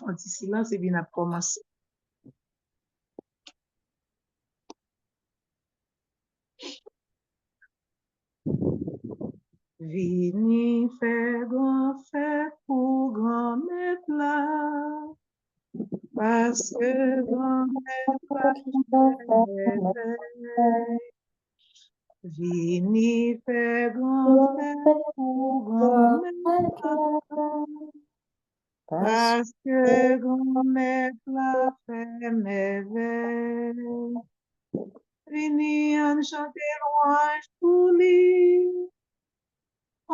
un petit silence et puis on a commencé. Vini fait grand fête pour grand-mère là, parce que grand-mère Vini fait grand fête pour grand-mère là, parce que grand-mère l'a fait merveille. Vini en chanter louange pour lui.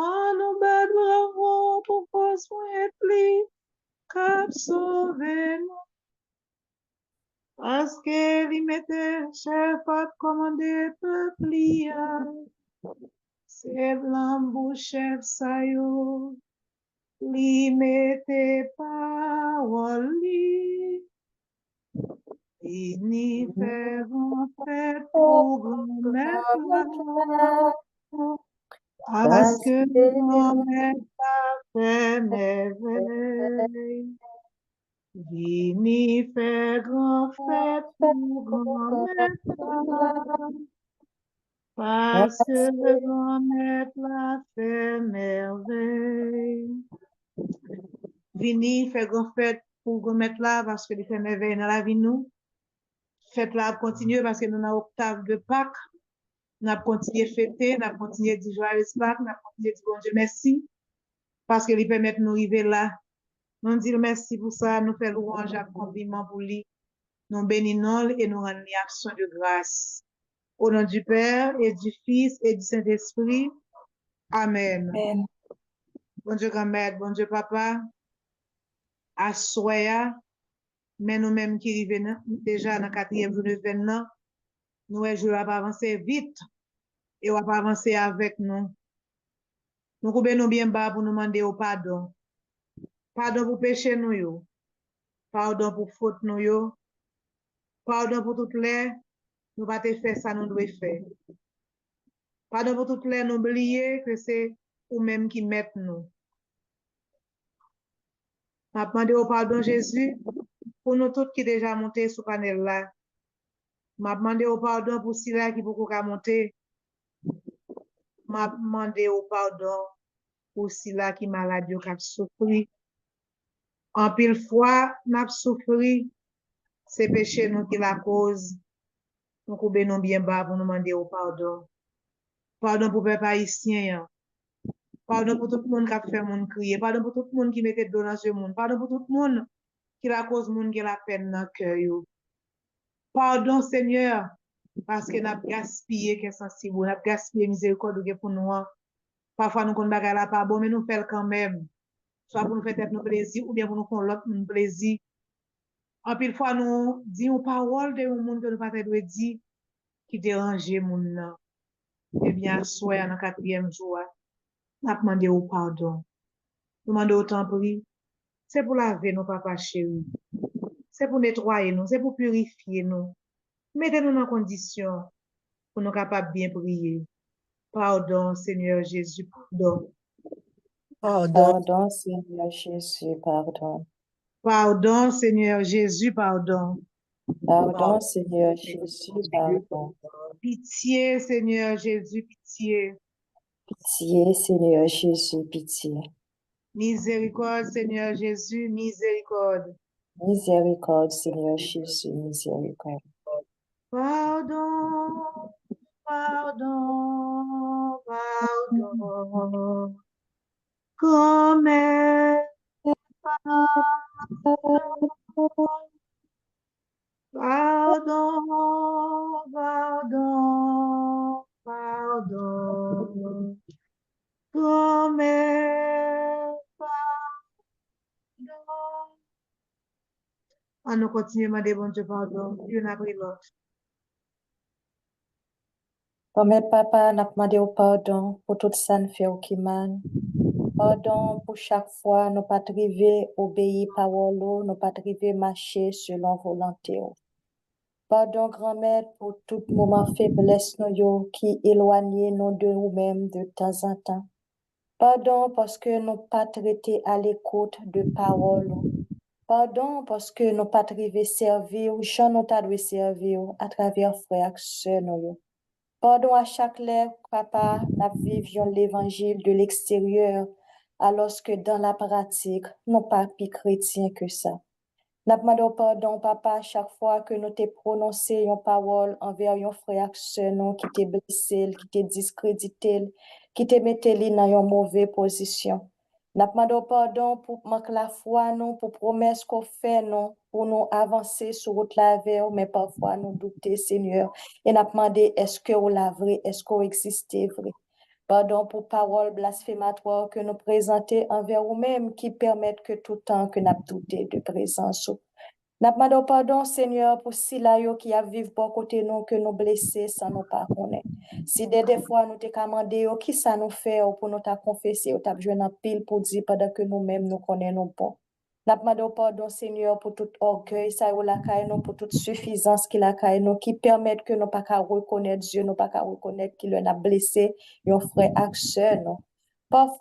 Oh, nous bat bravo pour force être lui, cap sauvé nous. Parce que lui mettait chef à commander peuple liya. C'est blanc chef sa yo. Li mettait parole li. Vini fait grand fête pour grand-mère là. Parce que grand-mère a fait merveille. Vini fait grand fête pour grand-mère là. Parce que grand-mère a fait merveille. Vini fait grand fête pour grand-mère là parce que il fait merveille dans la vie nous. Fête là continue parce que nous avons octave de Pâques. Nous avons continué à fêter, nous avons continué à dire joyeux Pâques, nous avons continué à dire bon Dieu merci parce qu'il permet de nous arriver là. Nous disons merci pour ça, nous faisons louange et compliment pour lui. Nous bénissons et nous rendons action de grâce. Au nom du Père et du Fils et du Saint-Esprit. Amen. Amen. Bon Dieu grand-mère, bon Dieu papa, à soya, mais nous-mêmes qui arrivons déjà dans le 4e jour de l'événement, nous je vais avancer vite et on va avancer avec nous. Nous pouvons bien bas pour nous demander au pardon. Pardon pour péché nous yo. Pardon pour faute nous yo. Pardon pour toutes les nous pas te faire ça nous devons faire. Pardon pour toutes les nous oublier que c'est ou même qui met nous. M'a demandé au pardon Jésus pour nous tous qui déjà monté sur panel là. M'a demandé au pardon pour ceux qui beaucoup monter. M'a demandé au pardon pour ceux qui malade qui souffert. En pile fois, n'a souffert, c'est péché nous qui la cause. Nous pouvons bien bas pour nous demander au pardon. Pardon pour peuple haïtien. Pardon pour tout le monde qui a fait mon crier. Pardon pour tout le monde qui mettait de dans ce monde. Pardon pour tout le monde qui la cause monde qui la peine dans le cœur. Pardon Seigneur, parce que nous avons gaspillé qu'est sensible, nous avons gaspillé miséricorde pour nous. Parfois nous ne pas pas bon, mais nous faisons quand même. Soit pour nous faire tête nous plaisir, ou bien pour nous faire l'autre plaisir. En pile fois, nous disons parole de un monde que nous pas de dire qui dérange moun. Eh bien, soit dans le 4e jour, nous avons demandé au pardon. Nous demandons au temps pour lui. C'est pour laver nos papas chéris. C'est pour nettoyer nous, c'est pour purifier nous. Mettez-nous dans condition pour nous capables bien prier. Pardon, Seigneur Jésus, pardon. Pardon, Seigneur Jésus, pardon. Pardon, Seigneur Jésus, pardon. Pardon, Seigneur Jésus, pardon. Pitié, Seigneur Jésus, pitié. Pitié, Seigneur Jésus, pitié. Miséricorde, Seigneur Jésus, miséricorde. Miséricorde, Seigneur Jésus, miséricorde. Pardon, pardon, pardon. Comme pardon. Pardon, pardon, pardon. Comme pardon. On nous continue à demander bon Dieu pardon. Dieu n'a pris l'autre. Comme papa n'a demandé au pardon pour tout ça nous fait au Kiman. Pardon pour chaque fois nous pas arriver obéir parole, nous pas arriver marcher selon volonté. Pardon grand-mère pour tout moment faiblesse nous yo qui éloigne nous de nous-mêmes de temps en temps. Pardon parce que nous pas traité à l'écoute de parole. Pardon parce que nous pas arrivé servir ou Jean nous t'a dû servir à travers frères et sœurs nous. Pardon à chaque lèvre, papa, nous vivions l'évangile de l'extérieur, alors que dans la pratique, nous pas plus chrétiens que ça. Nous demandons pardon, papa, chaque fois que nous t'ai prononcé une parole envers un frère et sœur nous qui t'est blessé, qui t'est discrédité, qui t'est mis dans une mauvaise position. Nous demandons pardon pour manquer la foi, nous, pour promesses qu'on fait, nous, pour nous avancer sur route la vers, mais parfois nous douter, Seigneur. Et nous demandons, est-ce que vous la vrai, est-ce qu'on existe vrai? Pardon pour paroles blasphématoires que nous présentons envers nous-mêmes qui permettent que tout temps que nous douté de présence. Nous demandons pardon, Seigneur, pour si là qui a vivre pour côté nous que nous blessés sans nous pas connaître. Si des fois nous te commandé qui ça nous fait pour nous t'a confessé ou t'a joué dans pile pour dire pendant que nous-mêmes nous connaissons pas. Nous demandons pardon, Seigneur, pour tout orgueil, ça ou la caille nous, pour toute suffisance qui la caille nous, qui permettent que nous pas qu'à reconnaître Dieu, nous pas qu'à reconnaître qu'il a blessé, un frère action, non.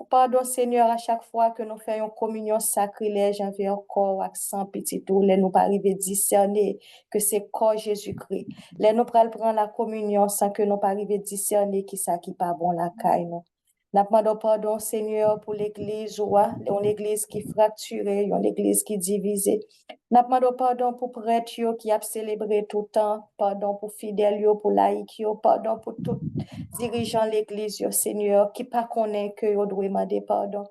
Pardon, Seigneur, à chaque fois que nous faisons communion sacrilège envers corps, accent, petit tout, les nous pas arriver discerner que c'est corps Jésus-Christ. Les nous prendre la communion sans que nous pas arriver discerner qui ça qui pas bon la caille, non. Nous demandons pardon, Seigneur, pour l'église, une église qui est fracturée, une église qui est divisée. Nous demandons pardon pour prêtres qui a célébré tout le temps, pardon pour fidèles, pour laïcs, pardon pour tout dirigeant l'église, Seigneur, qui pas connaît que vous doit demander pardon.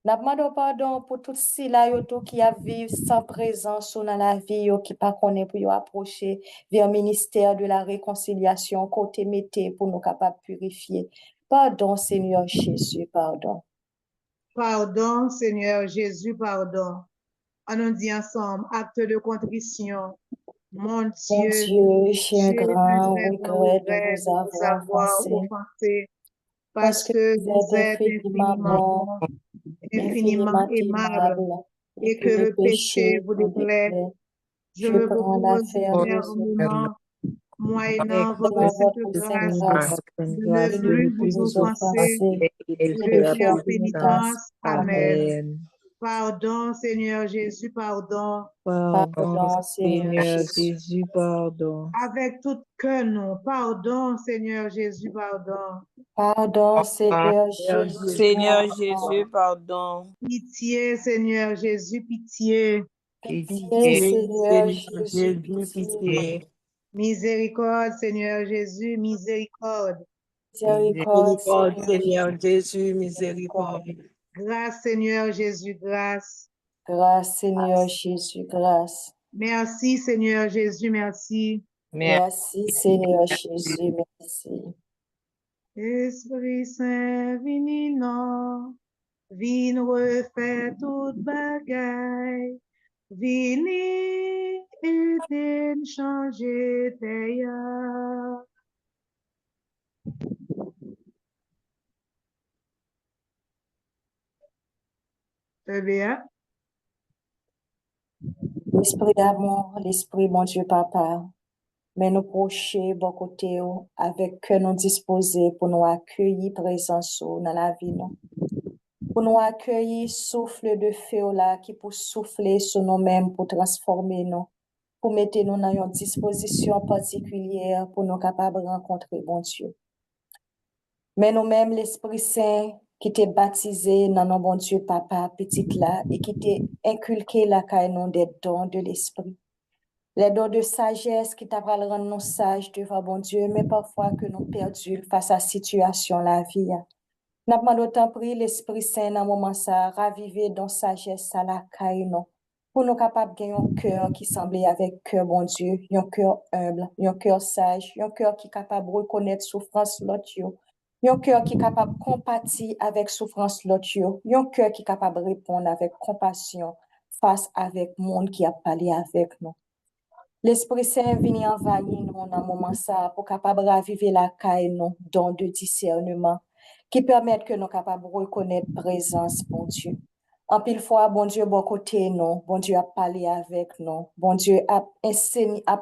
Nous demandons pardon pour tout cela qui a vécu sans présence dans la vie, qui pas connaît pour approcher vers le ministère de la réconciliation, côté métier pour nous capables de purifier. Pardon, Seigneur Jésus, pardon. Pardon, Seigneur Jésus, pardon. On nous dit ensemble, acte de contrition. Mon Dieu, j'ai un grand regret de vous avoir offensé, parce que vous êtes infiniment bon, infiniment aimable, et que le péché vous déplaît. Je me propose fermement, moyennant votre sainte grâce, de ne plus vous offenser et de faire pénitence. Amen. Pardon, Seigneur Jésus, pardon. Pardon, Seigneur Jésus, pardon. Avec tout cœur, non. Pardon, Seigneur Jésus, pardon. Pardon, Seigneur Jésus. Seigneur Jésus, pardon. Pitié, Seigneur Jésus, pitié. Pitié, Seigneur Jésus, pitié. Miséricorde, Seigneur Jésus, miséricorde. Miséricorde, Seigneur Jésus, miséricorde. Grâce, Seigneur Jésus, grâce. Grâce, Seigneur Jésus, grâce. Merci, Seigneur Jésus, merci. Merci, Seigneur Jésus, merci. Esprit Saint, vini non, vin refaire toute bagaille, vini et changer d'ailleurs. Très bien. L'esprit d'amour, l'esprit, mon Dieu, Papa, mais nous procher bon côté avec que nous disposer pour nous accueillir présence dans la vie, non? Pour nous accueillir souffle de feu là qui pour souffler sur nous-mêmes, pour transformer nous, pour mettre nous dans une disposition particulière pour nous capables de rencontrer bon Dieu. Mais nous-mêmes, l'Esprit Saint qui t'est baptisé dans nos bon Dieu, Papa, petite là, et qui t'est inculqué la caille des dons de l'Esprit. Les dons de sagesse qui t'apprennent rendre nous sages devant bon Dieu, mais parfois que nous perdus face à la situation, la vie. Nous demandons autant prier l'Esprit Saint dans moment ça, raviver dans sagesse à la caille, non. Pour nous capables de gagner un cœur qui semble avec cœur, bon Dieu, un cœur humble, un cœur sage, un cœur qui est capable de reconnaître souffrance l'autre, un cœur qui est capable de compatir avec souffrance l'autre, un cœur qui est capable de répondre avec compassion face avec le monde qui a parlé avec nous. L'Esprit Saint vient envahir nous dans moment ça pour capable raviver la caille, nous, don de discernement, qui permettent que nous capables de reconnaître présence, bon Dieu. En pile fois, bon Dieu, bon côté, nous, bon Dieu a parlé avec nous, bon Dieu a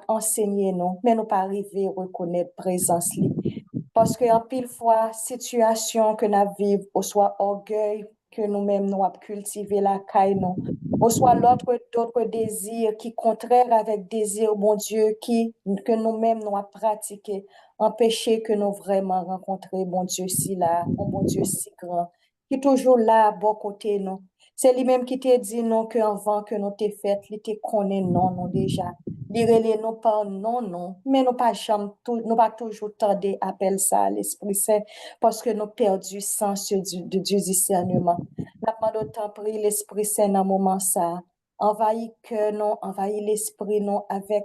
enseigné nous, mais nous pas arriver à reconnaître présence. Parce que en pile fois, situation que nous vivons, ou soit orgueil, que nous-mêmes nous avons cultivé la caille, non. Ou soit d'autres désirs qui contraires avec désir, bon Dieu, que nous-mêmes nous avons pratiqué, empêcher que nous vraiment rencontrer, bon Dieu, si là, un bon Dieu si grand, qui est toujours là, à bon côté, non. C'est lui-même qui t'a dit non, que avant que nous t'ai fait, il te connaît non, non déjà. Lirez-les non par non, non, mais nous pas toujours tardé appel ça à l'Esprit Saint parce que nous perdu sens du discernement. N'a pas d'autant pris l'Esprit Saint dans moment ça. Envahit que non, envahit l'Esprit non avec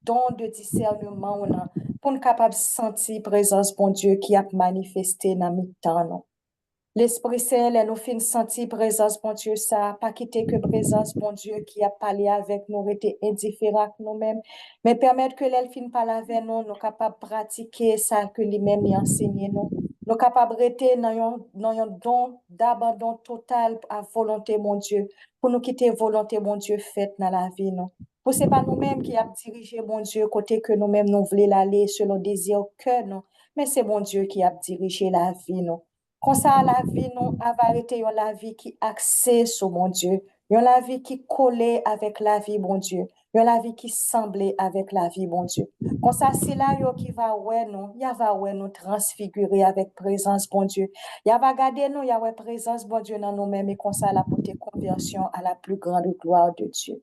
don de discernement on a, pour nous capable de sentir présence bon Dieu qui a manifesté dans mi-temps non. L'Esprit Saint, là, nous fin sentir présence, bon Dieu, ça, pas quitter que présence, bon Dieu, qui a parlé avec nous, était indifférent nous-mêmes, mais permettre que l'elle fin parler avec nous, nous capables de pratiquer ça que lui-même y enseigné nous. Nous capables de rester dans un don d'abandon total à volonté, mon Dieu, pour nous quitter volonté, mon Dieu, faite dans la vie, non. Pour c'est pas nous-mêmes qui a dirigé, mon Dieu, côté que nous-mêmes nous voulons aller selon désir que non, mais c'est mon Dieu qui a dirigé la vie, non. Comme ça, la vie, nous, a arrêté la vie qui axée sur mon Dieu. La vie qui collait avec la vie, bon Dieu. La vie qui semblait avec la vie, bon Dieu. Comme ça, c'est là qui va, ouais, nous, il va, ouais, nous transfigurer avec présence, bon Dieu. Il va garder nous, il va, ouais, présence, bon Dieu, dans nous-mêmes, et comme ça, la porter conversion à la plus grande gloire de Dieu.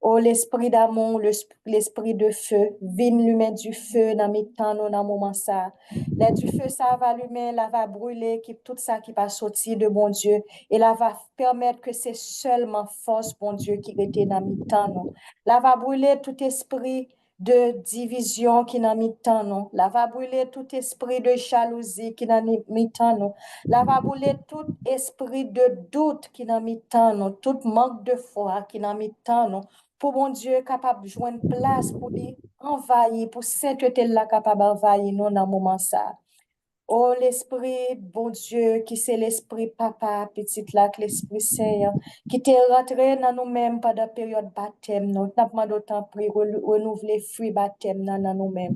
Oh, l'esprit d'amour, l'esprit de feu, vine lumière du feu dans mes temps, dans moment ça. Là, du feu, ça va allumer, là va brûler, tout ça qui va sortir de bon Dieu. Et là va permettre que c'est seulement force, bon Dieu, qui était dans mes temps, non. Là va brûler tout esprit de division qui n'a mis temps, non. Là va brûler tout esprit de jalousie qui n'a mis temps, non. Là va brûler tout esprit de doute qui n'a mis temps, non. Tout manque de foi qui n'a mis temps, non. Pour mon Dieu capable de joindre place pour lui envahir, pour sainteté là capable d'envahir nous dans le moment ça. Oh, l'Esprit, bon Dieu, qui c'est l'Esprit Papa, petite là, que l'Esprit Saint, qui t'est rentré dans nous-mêmes pendant la période baptême, nous n'avons d'autant pris renouveler fruit baptême dans nous-mêmes.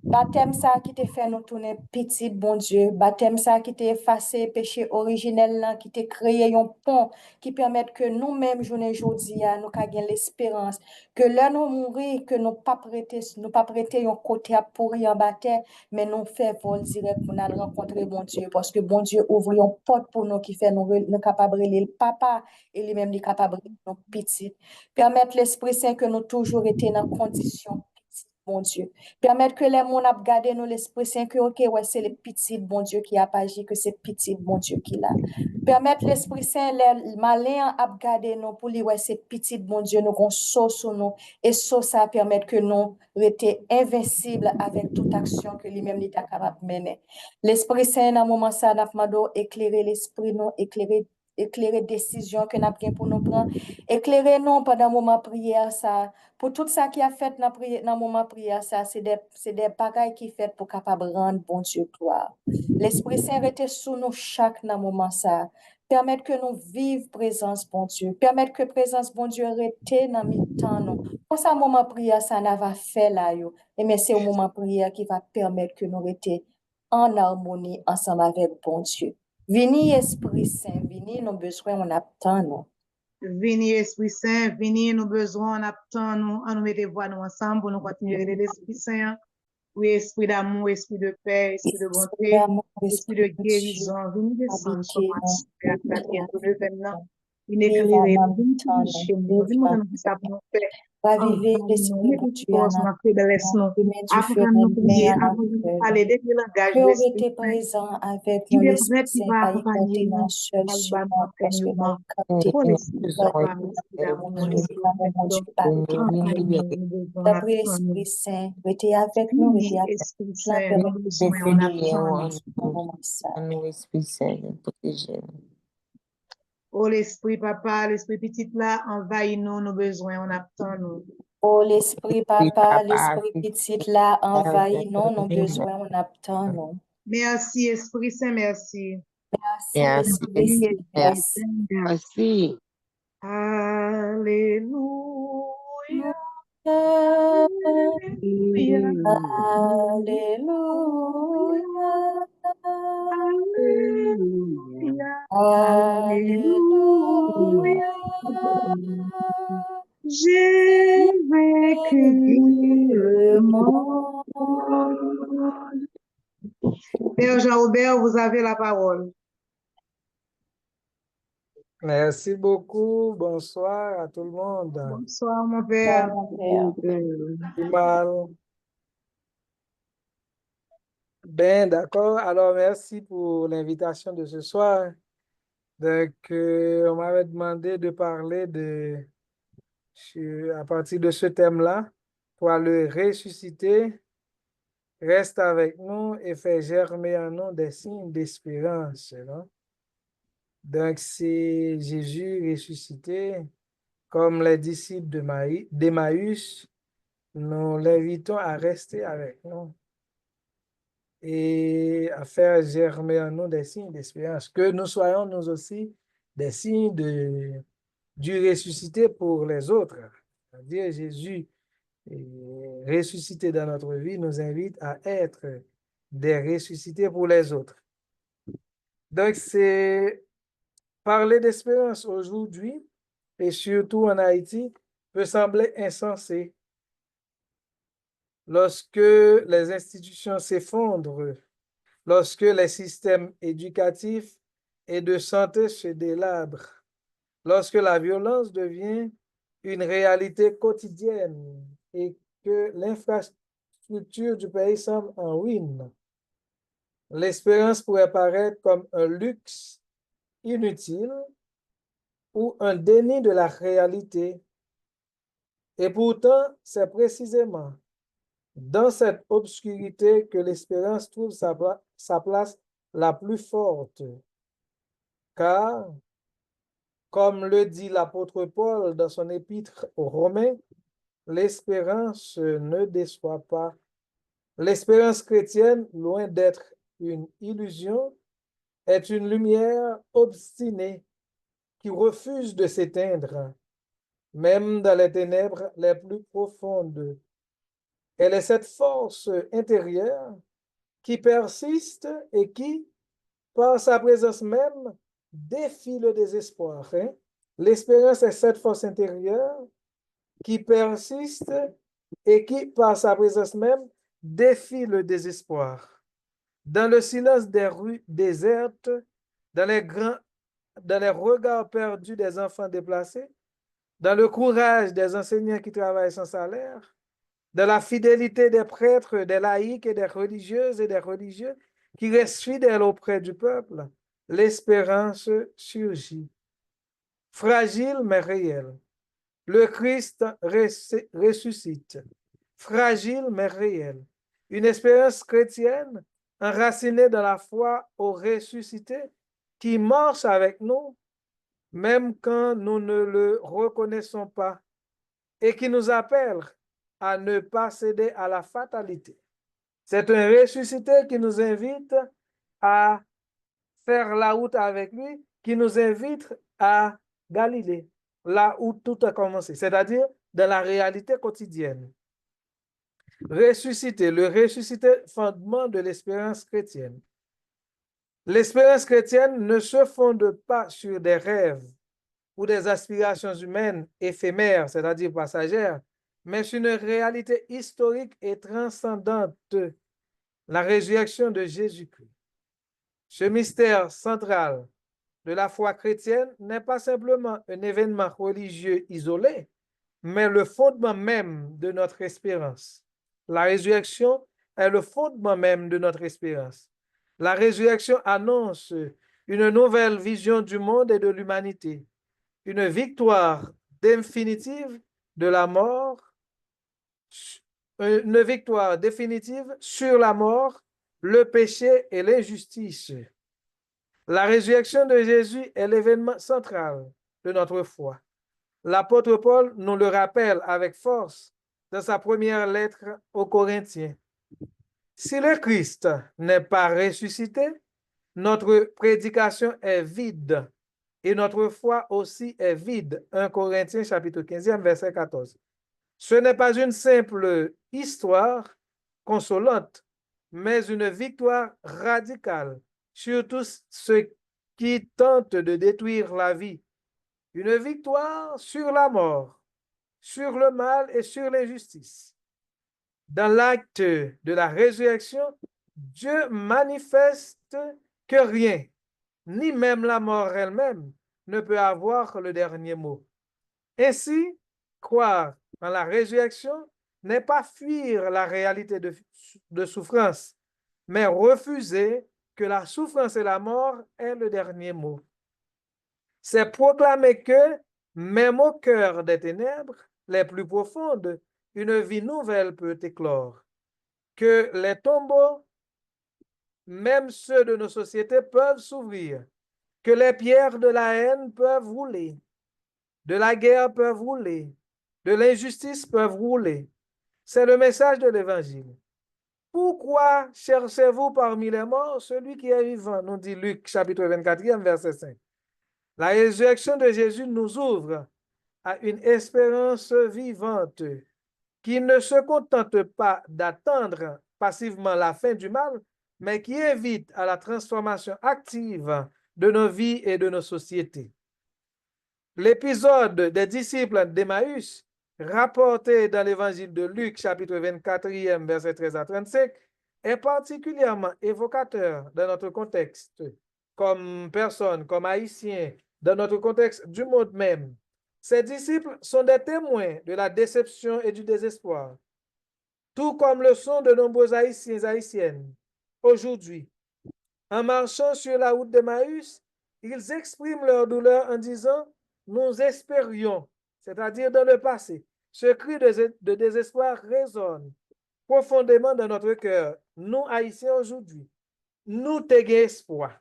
Baptême ça qui te fait nous tourner petit, bon Dieu. Baptême ça qui t'a effacé péché originel là, qui t'a créé un pont qui permet que nous-mêmes, journée aujourd'hui, nous avons l'espérance que là nous mourir, que nous pas prêter un côté à pourrir en baptême, mais nous fait vol direct pour nous rencontrer bon Dieu, parce que bon Dieu ouvre une porte pour nous qui fait nous capables de le papa et lui-même nous capables de nous petit. Permettre l'Esprit Saint que nous toujours été dans condition bon Dieu. Permettre que les gens ap gade nous l'Esprit Saint que ok ouais c'est le petit bon Dieu qui a agi, que c'est petit bon Dieu qui l'a. Permettre l'Esprit Saint les malins ap gade nous pour lui ouais c'est petit bon Dieu nous gon sauce sur nous et ça permettre que nous rester invincibles avec toute action que lui-même est capable de mener. L'Esprit Saint dans moment ça n'a pas éclairer l'esprit nous éclairer décision que n'a pris pour nous prendre éclairer nous pendant moment prière ça pour tout ça qui a fait dans le moment prière, ça, c'est des bagailles qui fait pour capable rendre bon Dieu gloire. L'Esprit Saint reste sous nous chaque dans moment ça. Permettre que nous vivions présence bon Dieu. Permettre que présence bon Dieu reste dans le temps nous. Pour ça, moment prière, ça n'a pas fait là, yo. Et mais c'est au moment prière qui va permettre que nous restions en harmonie ensemble avec bon Dieu. Vini Esprit Saint, vini nos besoins, on attend nous. Vini Esprit Saint, vini nos besoins, on attend nous, on nous mette voix nous ensemble pour nous continuer l'Esprit Saint. Oui, esprit d'amour, esprit de paix, esprit de bonté, esprit de guérison, venez descendre sur moi, maintenant, venez éclairer, venez toucher nous, venez nous donner ça pour nous faire. Raviver l'esprit de Dieu en Avant de nous prier, avant de nous parler des langages de l'Esprit Saint, présent avec qui nous, devrait l'Esprit qui Saint, va pas y accompagner compter nous un seul dans second, le parce que nous capter pour l'Esprit Papa, l'Esprit d'amour, l'Esprit de paix, d'après l'Esprit Saint, restez avec nous, restez avec Esprit nous, Saint, permet nous besoin, on attend. Nous, Esprit Saint, protégez-nous. Oh, l'Esprit Papa, l'Esprit Petit là, envahit nous, nos besoins, on attend nous. Oh, l'Esprit Papa, l'Esprit Petit là, envahit nous, nos besoins, on attend nous. Merci, Esprit Saint, merci. Merci, Esprit Saint, merci. Merci. Alléluia. Alléluia. Alléluia. Alléluia. Alléluia. J'ai vaincu le monde. monde. Père Jean-Aubert, vous avez la parole. Merci beaucoup. Bonsoir à tout le monde. Bonsoir, mon père. Mon Père. Du mal. Ben, d'accord. Alors, merci pour l'invitation de ce soir. Donc, on m'avait demandé de parler à partir de ce thème-là, toi le ressusciter, reste avec nous et fait germer en nous des signes d'espérance. Non? Donc, c'est Jésus ressuscité, comme les disciples d'Emmaüs, nous l'invitons à rester avec nous et à faire germer en nous des signes d'espérance, que nous soyons nous aussi des signes du ressuscité pour les autres. C'est-à-dire Jésus ressuscité dans notre vie nous invite à être des ressuscités pour les autres. Donc, c'est parler d'espérance aujourd'hui et surtout en Haïti peut sembler insensé. Lorsque les institutions s'effondrent, lorsque les systèmes éducatifs et de santé se délabrent, lorsque la violence devient une réalité quotidienne et que l'infrastructure du pays semble en ruine, l'espérance pourrait paraître comme un luxe inutile ou un déni de la réalité. Et pourtant, c'est précisément dans cette obscurité que l'espérance trouve sa place la plus forte. Car, comme le dit l'apôtre Paul dans son épître aux Romains, l'espérance ne déçoit pas. L'espérance chrétienne, loin d'être une illusion, est une lumière obstinée qui refuse de s'éteindre, même dans les ténèbres les plus profondes. Elle est cette force intérieure qui persiste et qui, par sa présence même, défie le désespoir. L'espérance est cette force intérieure qui persiste et qui, par sa présence même, défie le désespoir. Dans le silence des rues désertes, dans les regards perdus des enfants déplacés, dans le courage des enseignants qui travaillent sans salaire, dans la fidélité des prêtres, des laïcs et des religieuses et des religieux qui restent fidèles auprès du peuple, l'espérance surgit. Fragile mais réelle. Le Christ ressuscite. Fragile mais réelle. Une espérance chrétienne enracinée dans la foi au ressuscité qui marche avec nous, même quand nous ne le reconnaissons pas, et qui nous appelle à ne pas céder à la fatalité. C'est un ressuscité qui nous invite à faire la route avec lui, qui nous invite à Galilée, là où tout a commencé, c'est-à-dire dans la réalité quotidienne. Ressuscité, le ressuscité fondement de l'espérance chrétienne. L'espérance chrétienne ne se fonde pas sur des rêves ou des aspirations humaines éphémères, c'est-à-dire passagères, mais sur une réalité historique et transcendante, la résurrection de Jésus-Christ. Ce mystère central de la foi chrétienne n'est pas simplement un événement religieux isolé, mais le fondement même de notre espérance. La résurrection est le fondement même de notre espérance. La résurrection annonce une nouvelle vision du monde et de l'humanité, une victoire définitive de la mort, une victoire définitive sur la mort, le péché et l'injustice. La résurrection de Jésus est l'événement central de notre foi. L'apôtre Paul nous le rappelle avec force dans sa première lettre aux Corinthiens. Si le Christ n'est pas ressuscité, notre prédication est vide et notre foi aussi est vide. 1 Corinthiens chapitre 15, verset 14. Ce n'est pas une simple histoire consolante, mais une victoire radicale sur tous ceux qui tente de détruire la vie. Une victoire sur la mort, sur le mal et sur l'injustice. Dans l'acte de la résurrection, Dieu manifeste que rien, ni même la mort elle-même, ne peut avoir le dernier mot. Ainsi, croire en la résurrection n'est pas fuir la réalité de souffrance, mais refuser que la souffrance et la mort aient le dernier mot. C'est proclamer que, même au cœur des ténèbres les plus profondes, une vie nouvelle peut éclore, que les tombeaux, même ceux de nos sociétés, peuvent s'ouvrir, que les pierres de la haine peuvent rouler, de la guerre peuvent rouler, de l'injustice peuvent rouler. C'est le message de l'Évangile. Pourquoi cherchez-vous parmi les morts celui qui est vivant, nous dit Luc, chapitre 24, verset 5. La résurrection de Jésus nous ouvre à une espérance vivante qui ne se contente pas d'attendre passivement la fin du mal, mais qui invite à la transformation active de nos vies et de nos sociétés. L'épisode des disciples d'Emmaüs, rapporté dans l'évangile de Luc, chapitre 24, verset 13 à 35, est particulièrement évocateur dans notre contexte, comme personne, comme haïtiens, dans notre contexte du monde même. Ces disciples sont des témoins de la déception et du désespoir, tout comme le sont de nombreux haïtiens et haïtiennes. Aujourd'hui, en marchant sur la route d'Emmaüs, ils expriment leur douleur en disant « Nous espérions », c'est-à-dire dans le passé. Ce cri de désespoir résonne profondément dans notre cœur. Nous, Haïtiens, aujourd'hui, nous t'ayons espoir.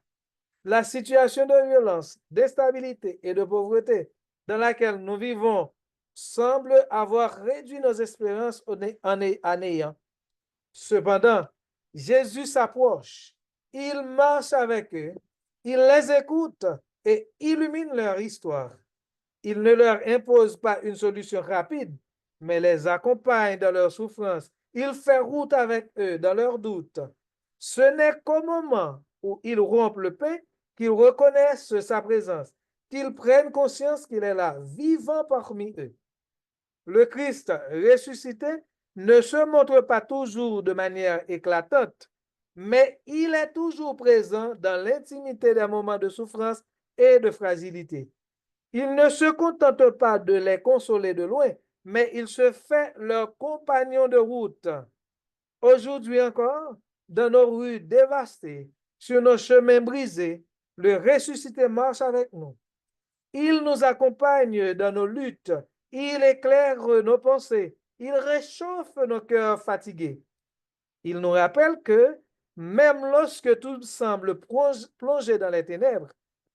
La situation de violence, d'instabilité et de pauvreté dans laquelle nous vivons semble avoir réduit nos espérances en néant. Cependant, Jésus s'approche, il marche avec eux, il les écoute et illumine leur histoire. Il ne leur impose pas une solution rapide, mais les accompagne dans leur souffrance. Il fait route avec eux dans leurs doutes. Ce n'est qu'au moment où ils rompent le pain qu'ils reconnaissent sa présence, qu'ils prennent conscience qu'il est là, vivant parmi eux. Le Christ ressuscité ne se montre pas toujours de manière éclatante, mais il est toujours présent dans l'intimité des moments de souffrance et de fragilité. Il ne se contente pas de les consoler de loin, mais il se fait leur compagnon de route. Aujourd'hui encore, dans nos rues dévastées, sur nos chemins brisés, le ressuscité marche avec nous. Il nous accompagne dans nos luttes, il éclaire nos pensées, il réchauffe nos cœurs fatigués. Il nous rappelle que même lorsque tout semble plongé dans les ténèbres,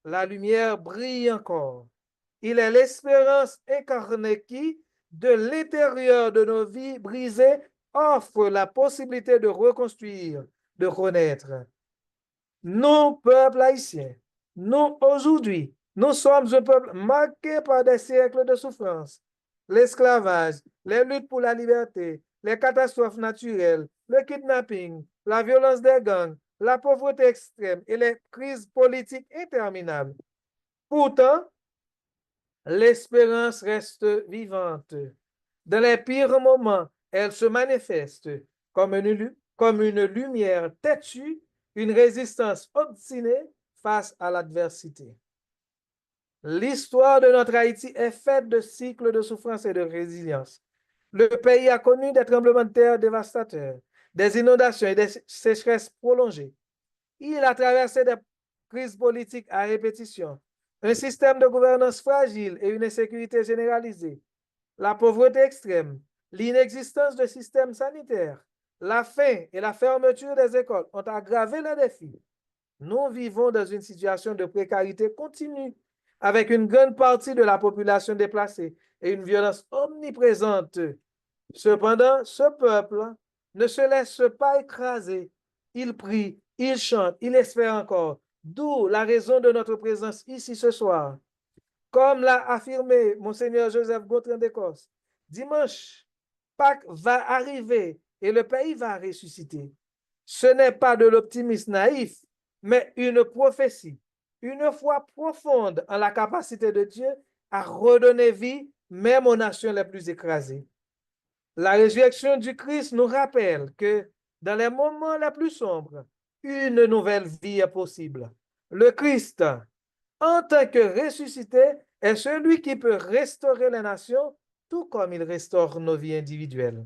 la lumière brille encore. Il est l'espérance incarnée qui, de l'intérieur de nos vies brisées, offre la possibilité de reconstruire, de renaître. Nous, peuple haïtien, nous, aujourd'hui, nous sommes un peuple marqué par des siècles de souffrance. L'esclavage, les luttes pour la liberté, les catastrophes naturelles, le kidnapping, la violence des gangs, la pauvreté extrême et les crises politiques interminables. Pourtant, l'espérance reste vivante. Dans les pires moments, elle se manifeste comme une lumière têtue, une résistance obstinée face à l'adversité. L'histoire de notre Haïti est faite de cycles de souffrance et de résilience. Le pays a connu des tremblements de terre dévastateurs, des inondations et des sécheresses prolongées. Il a traversé des crises politiques à répétition, un système de gouvernance fragile et une insécurité généralisée, la pauvreté extrême, l'inexistence de système sanitaire, la faim et la fermeture des écoles ont aggravé les défis. Nous vivons dans une situation de précarité continue, avec une grande partie de la population déplacée et une violence omniprésente. Cependant, ce peuple ne se laisse pas écraser. Il prie, il chante, il espère encore. D'où la raison de notre présence ici ce soir. Comme l'a affirmé Monseigneur Joseph Gautran d'Écosse, dimanche, Pâques va arriver et le pays va ressusciter. Ce n'est pas de l'optimisme naïf, mais une prophétie. une foi profonde en la capacité de Dieu à redonner vie même aux nations les plus écrasées. La résurrection du Christ nous rappelle que dans les moments les plus sombres, une nouvelle vie est possible. Le Christ, en tant que ressuscité, est celui qui peut restaurer les nations, tout comme il restaure nos vies individuelles.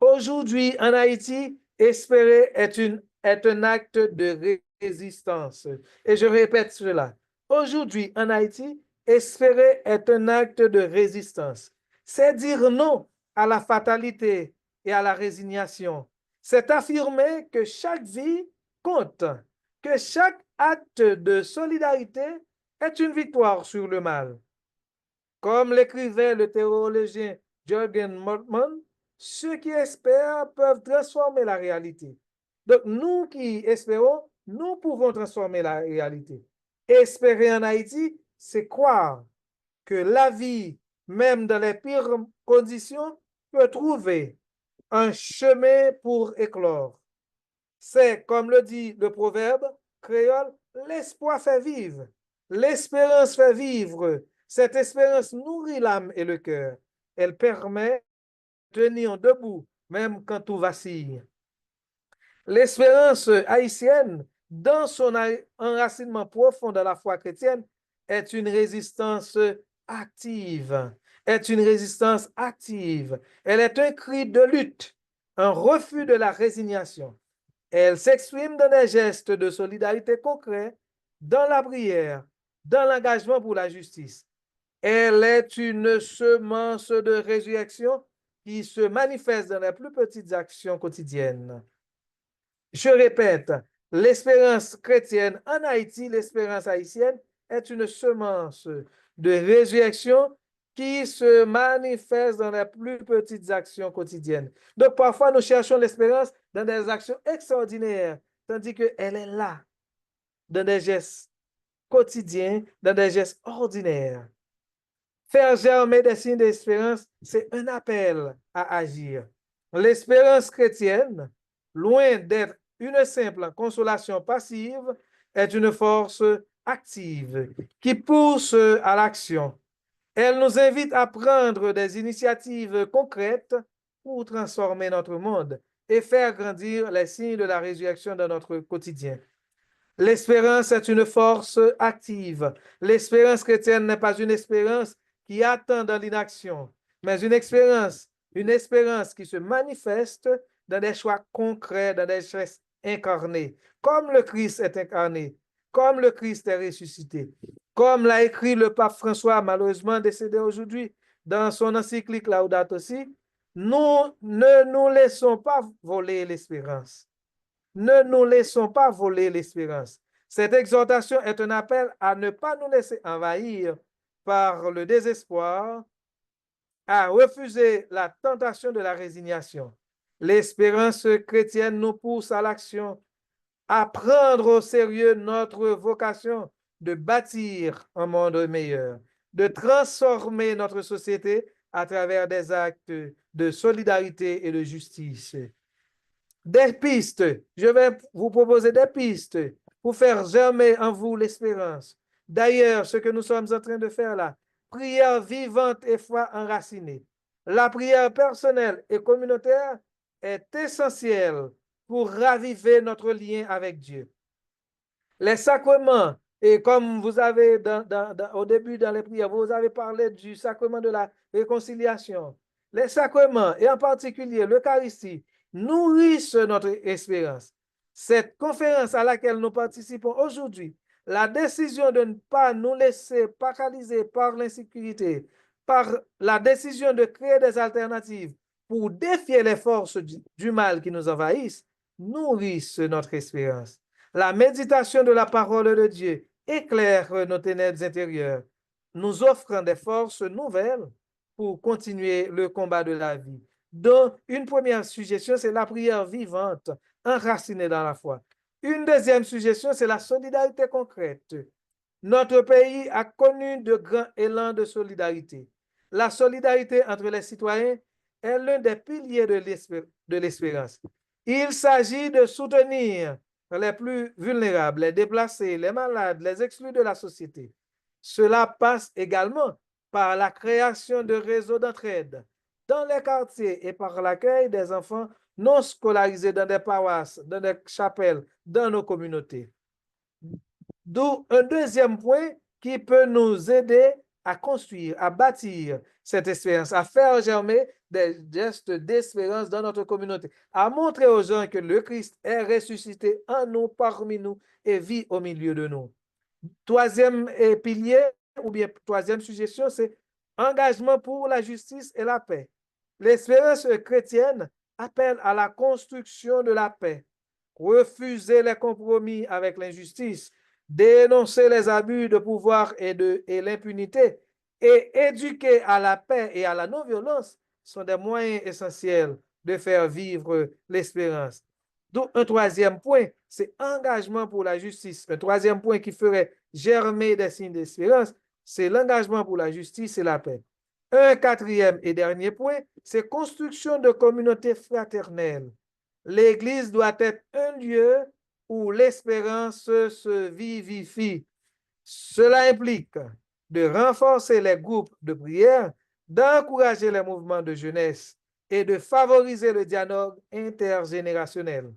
Aujourd'hui, en Haïti, espérer est un acte de résistance. Et je répète cela. Aujourd'hui, en Haïti, espérer est un acte de résistance. C'est dire non à la fatalité et à la résignation. C'est affirmer que chaque vie compte, que chaque acte de solidarité est une victoire sur le mal. Comme l'écrivait le théologien Jürgen Moltmann, ceux qui espèrent peuvent transformer la réalité. Donc, nous qui espérons, nous pouvons transformer la réalité. Espérer en Haïti, c'est croire que la vie, même dans les pires conditions, peut trouver un chemin pour éclore. C'est, comme le dit le proverbe créole, l'espoir fait vivre, l'espérance fait vivre. Cette espérance nourrit l'âme et le cœur. Elle permet de tenir debout, même quand tout vacille. L'espérance haïtienne, dans son enracinement profond dans la foi chrétienne, est une résistance active. Est une résistance active. Elle est un cri de lutte, un refus de la résignation. Elle s'exprime dans des gestes de solidarité concrets, dans la prière, dans l'engagement pour la justice. Elle est une semence de résurrection qui se manifeste dans les plus petites actions quotidiennes. Je répète, l'espérance chrétienne en Haïti, l'espérance haïtienne, est une semence de résurrection qui se manifeste dans les plus petites actions quotidiennes. Donc, parfois, nous cherchons l'espérance dans des actions extraordinaires, tandis qu'elle est là, dans des gestes quotidiens, dans des gestes ordinaires. Faire germer des signes d'espérance, c'est un appel à agir. L'espérance chrétienne, loin d'être une simple consolation passive, est une force active qui pousse à l'action. Elle nous invite à prendre des initiatives concrètes pour transformer notre monde et faire grandir les signes de la résurrection dans notre quotidien. L'espérance est une force active. L'espérance chrétienne n'est pas une espérance qui attend dans l'inaction, mais une espérance qui se manifeste dans des choix concrets, dans des gestes incarnés, comme le Christ est incarné, comme le Christ est ressuscité, comme l'a écrit le pape François, malheureusement décédé aujourd'hui, dans son encyclique Laudato Si, nous ne nous laissons pas voler l'espérance. Ne nous laissons pas voler l'espérance. Cette exhortation est un appel à ne pas nous laisser envahir par le désespoir, à refuser la tentation de la résignation. L'espérance chrétienne nous pousse à l'action, à prendre au sérieux notre vocation de bâtir un monde meilleur, de transformer notre société à travers des actes de solidarité et de justice. Des pistes, je vais vous proposer des pistes pour faire germer en vous l'espérance. D'ailleurs, ce que nous sommes en train de faire là, prière vivante et foi enracinée. La prière personnelle et communautaire est essentielle pour raviver notre lien avec Dieu. Les sacrements, et comme vous avez au début dans les prières, vous avez parlé du sacrement de la réconciliation. Les sacrements, et en particulier l'Eucharistie, nourrissent notre espérance. Cette conférence à laquelle nous participons aujourd'hui, la décision de ne pas nous laisser paralyser par l'insécurité, par la décision de créer des alternatives pour défier les forces du mal qui nous envahissent, nourrissent notre espérance. La méditation de la parole de Dieu éclaire nos ténèbres intérieures, nous offrant des forces nouvelles pour continuer le combat de la vie. Donc, une première suggestion, c'est la prière vivante, enracinée dans la foi. Une deuxième suggestion, c'est la solidarité concrète. Notre pays a connu de grands élans de solidarité. La solidarité entre les citoyens est l'un des piliers de l'espérance. Il s'agit de soutenir les plus vulnérables, les déplacés, les malades, les exclus de la société. Cela passe également par la création de réseaux d'entraide dans les quartiers et par l'accueil des enfants non scolarisés dans des paroisses, dans des chapelles, dans nos communautés. D'où un deuxième point qui peut nous aider à construire, à bâtir cette expérience, à faire germer des gestes d'espérance dans notre communauté, à montrer aux gens que le Christ est ressuscité en nous, parmi nous et vit au milieu de nous. Troisième pilier, ou bien troisième suggestion, c'est engagement pour la justice et la paix. L'espérance chrétienne appelle à la construction de la paix, refuser les compromis avec l'injustice, dénoncer les abus de pouvoir et l'impunité et éduquer à la paix et à la non-violence sont des moyens essentiels de faire vivre l'espérance. Donc, un troisième point, c'est engagement pour la justice. Un troisième point qui ferait germer des signes d'espérance, c'est l'engagement pour la justice et la paix. Un quatrième et dernier point, c'est construction de communautés fraternelles. L'Église doit être un lieu où l'espérance se vivifie. Cela implique de renforcer les groupes de prière, d'encourager les mouvements de jeunesse et de favoriser le dialogue intergénérationnel.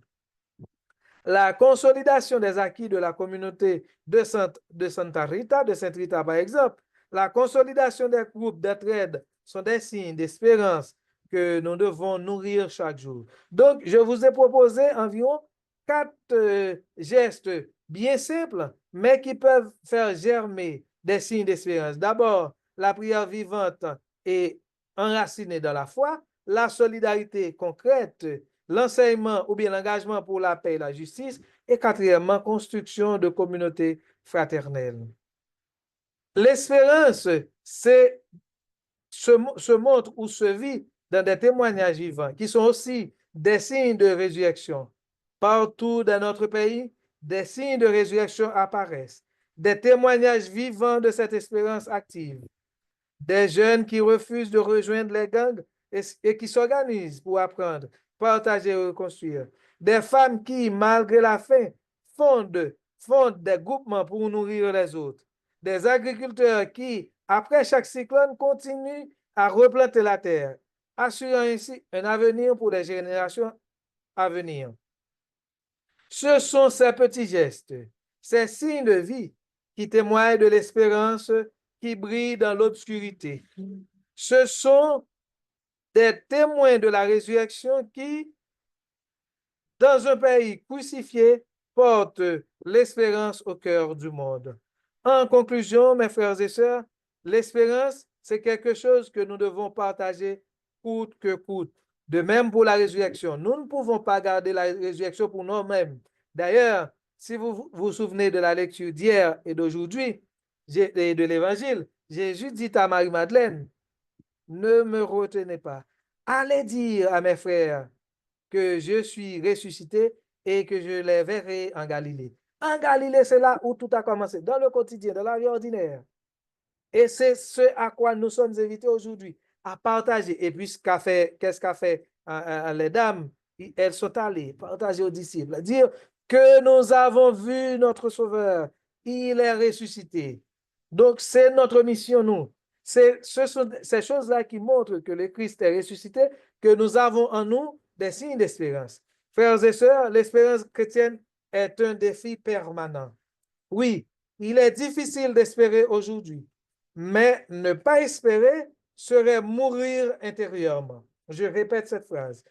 La consolidation des acquis de la communauté de Santa Rita, de Sainte Rita par exemple, la consolidation des groupes d'entraide sont des signes d'espérance que nous devons nourrir chaque jour. Donc, je vous ai proposé environ 4 gestes bien simples, mais qui peuvent faire germer des signes d'espérance. D'abord, la prière vivante et enracinée dans la foi, la solidarité concrète, l'enseignement ou bien l'engagement pour la paix et la justice, et quatrièmement, construction de communautés fraternelles. L'espérance se montre ou se vit dans des témoignages vivants qui sont aussi des signes de résurrection. Partout dans notre pays, des signes de résurrection apparaissent, des témoignages vivants de cette espérance active. Des jeunes qui refusent de rejoindre les gangs et qui s'organisent pour apprendre, partager et reconstruire. Des femmes qui, malgré la faim, fondent des groupements pour nourrir les autres. Des agriculteurs qui, après chaque cyclone, continuent à replanter la terre, assurant ainsi un avenir pour les générations à venir. Ce sont ces petits gestes, ces signes de vie qui témoignent de l'espérance qui brille dans l'obscurité. Ce sont des témoins de la résurrection qui, dans un pays crucifié, portent l'espérance au cœur du monde. En conclusion, mes frères et sœurs, l'espérance, c'est quelque chose que nous devons partager coûte que coûte. De même pour la résurrection. Nous ne pouvons pas garder la résurrection pour nous-mêmes. D'ailleurs, si vous vous souvenez de la lecture d'hier et d'aujourd'hui, et de l'Évangile, Jésus dit à Marie-Madeleine, ne me retenez pas. Allez dire à mes frères que je suis ressuscité et que je les verrai en Galilée. En Galilée, c'est là où tout a commencé, dans le quotidien, dans la vie ordinaire. Et c'est ce à quoi nous sommes invités aujourd'hui, à partager. Et puis, qu'est-ce qu'a fait les dames? Elles sont allées partager aux disciples, dire que nous avons vu notre Sauveur, il est ressuscité. Donc, c'est notre mission, nous. Ce sont ces choses-là qui montrent que le Christ est ressuscité, que nous avons en nous des signes d'espérance. Frères et sœurs, l'espérance chrétienne est un défi permanent. Oui, il est difficile d'espérer aujourd'hui, mais ne pas espérer serait mourir intérieurement. Je répète cette phrase.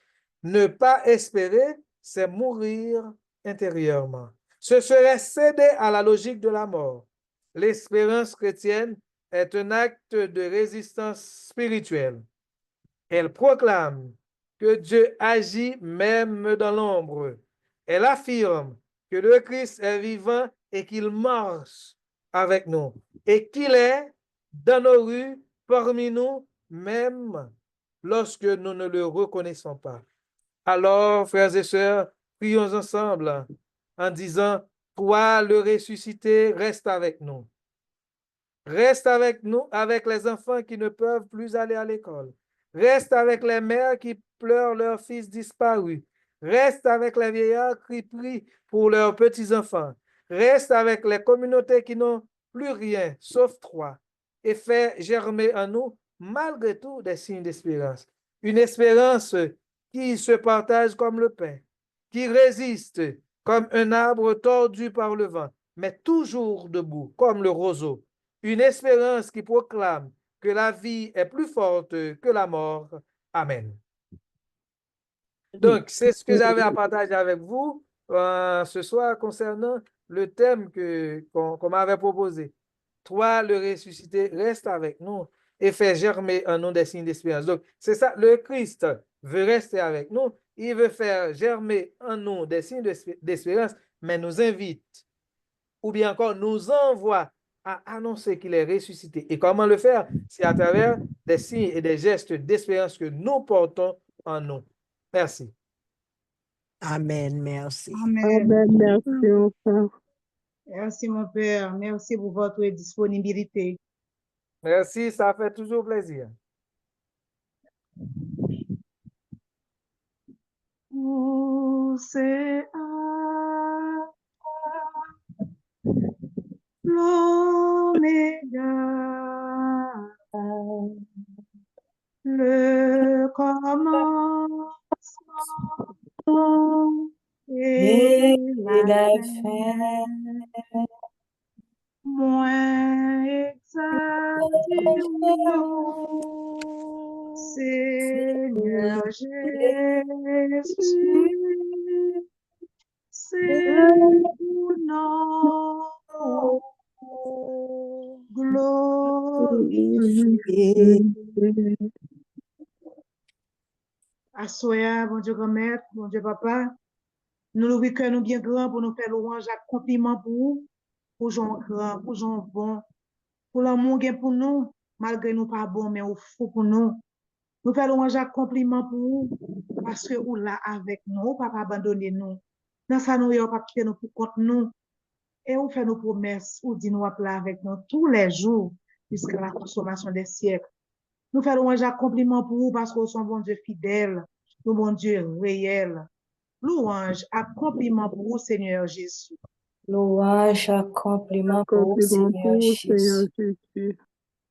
Ne pas espérer, c'est mourir intérieurement. Ce serait céder à la logique de la mort. L'espérance chrétienne est un acte de résistance spirituelle. Elle proclame que Dieu agit même dans l'ombre. Elle affirme que le Christ est vivant et qu'il marche avec nous et qu'il est dans nos rues, parmi nous, même lorsque nous ne le reconnaissons pas. Alors, frères et sœurs, prions ensemble en disant, toi, le ressuscité, reste avec nous. Reste avec nous, avec les enfants qui ne peuvent plus aller à l'école. Reste avec les mères qui pleurent leur fils disparu. Reste avec les vieillards qui prient pour leurs petits-enfants. Reste avec les communautés qui n'ont plus rien sauf toi et fais germer en nous, malgré tout, des signes d'espérance. Une espérance qui se partage comme le pain, qui résiste comme un arbre tordu par le vent, mais toujours debout, comme le roseau. Une espérance qui proclame que la vie est plus forte que la mort. Amen. Donc, c'est ce que j'avais à partager avec vous ce soir concernant le thème qu'on m'avait proposé. Toi, le ressuscité, reste avec nous et fais germer en nous des signes d'espérance. Donc, c'est ça, le Christ veut rester avec nous, il veut faire germer en nous des signes d'espérance, mais nous invite, ou bien encore nous envoie à annoncer qu'il est ressuscité. Et comment le faire? C'est à travers des signes et des gestes d'espérance que nous portons en nous. Merci. Amen, merci. Amen. Amen, merci encore. Merci, mon Père. Merci pour votre disponibilité. Merci, ça fait toujours plaisir. C'est l'oméga, le commencement et la fin. Moins exactement, Seigneur Jésus, c'est pour nous glorifier. Assoya, bon Dieu grand-mère, bon Dieu papa, nous nous que nous bien grand pour nous faire louange, accomplissement pour vous, pour Jean grand, pour Jean bon, pour l'amour pour nous, malgré nous pas bon, mais au fond pour nous. Nous faisons louange accomplissement pour vous, parce que vous là avec nous, pas abandonner nous. Dans ça, nous n'avons pas quitter nous pour contre nous. Et vous faites nos promesses, vous dites nous là avec nous tous les jours, jusqu'à la consommation des siècles. Nous faisons louange accomplissement pour vous, parce que vous sommes bon Dieu fidèle, nous bon Dieu réel. Louange, accomplissement pour vous, Seigneur Jésus. Louange, accomplissement pour Seigneur Jésus.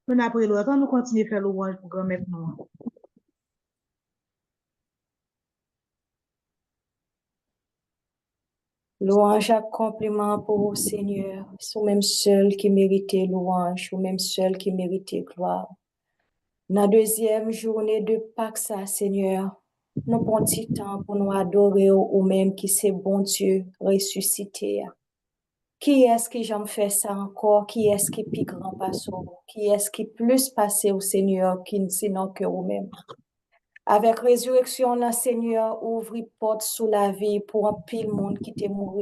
Nous n'avons pas le temps, nous continuons à faire louange pour grand-mère nous. Louange, accomplissement pour Seigneur. C'est même seul qui méritait louange, ou même seul qui méritait gloire. Dans la deuxième journée de Pâques, ça, Seigneur, nous prenons petit temps pour nous adorer ou même qui c'est bon Dieu ressuscité. Qui est-ce qui j'en fais ça encore? Qui est-ce qui plus grand passe? Qui est-ce qui plus passé au Seigneur qui sinon que vous-même? Avec résurrection, le Seigneur ouvre porte sous la vie pour un pile monde qui t'est mort.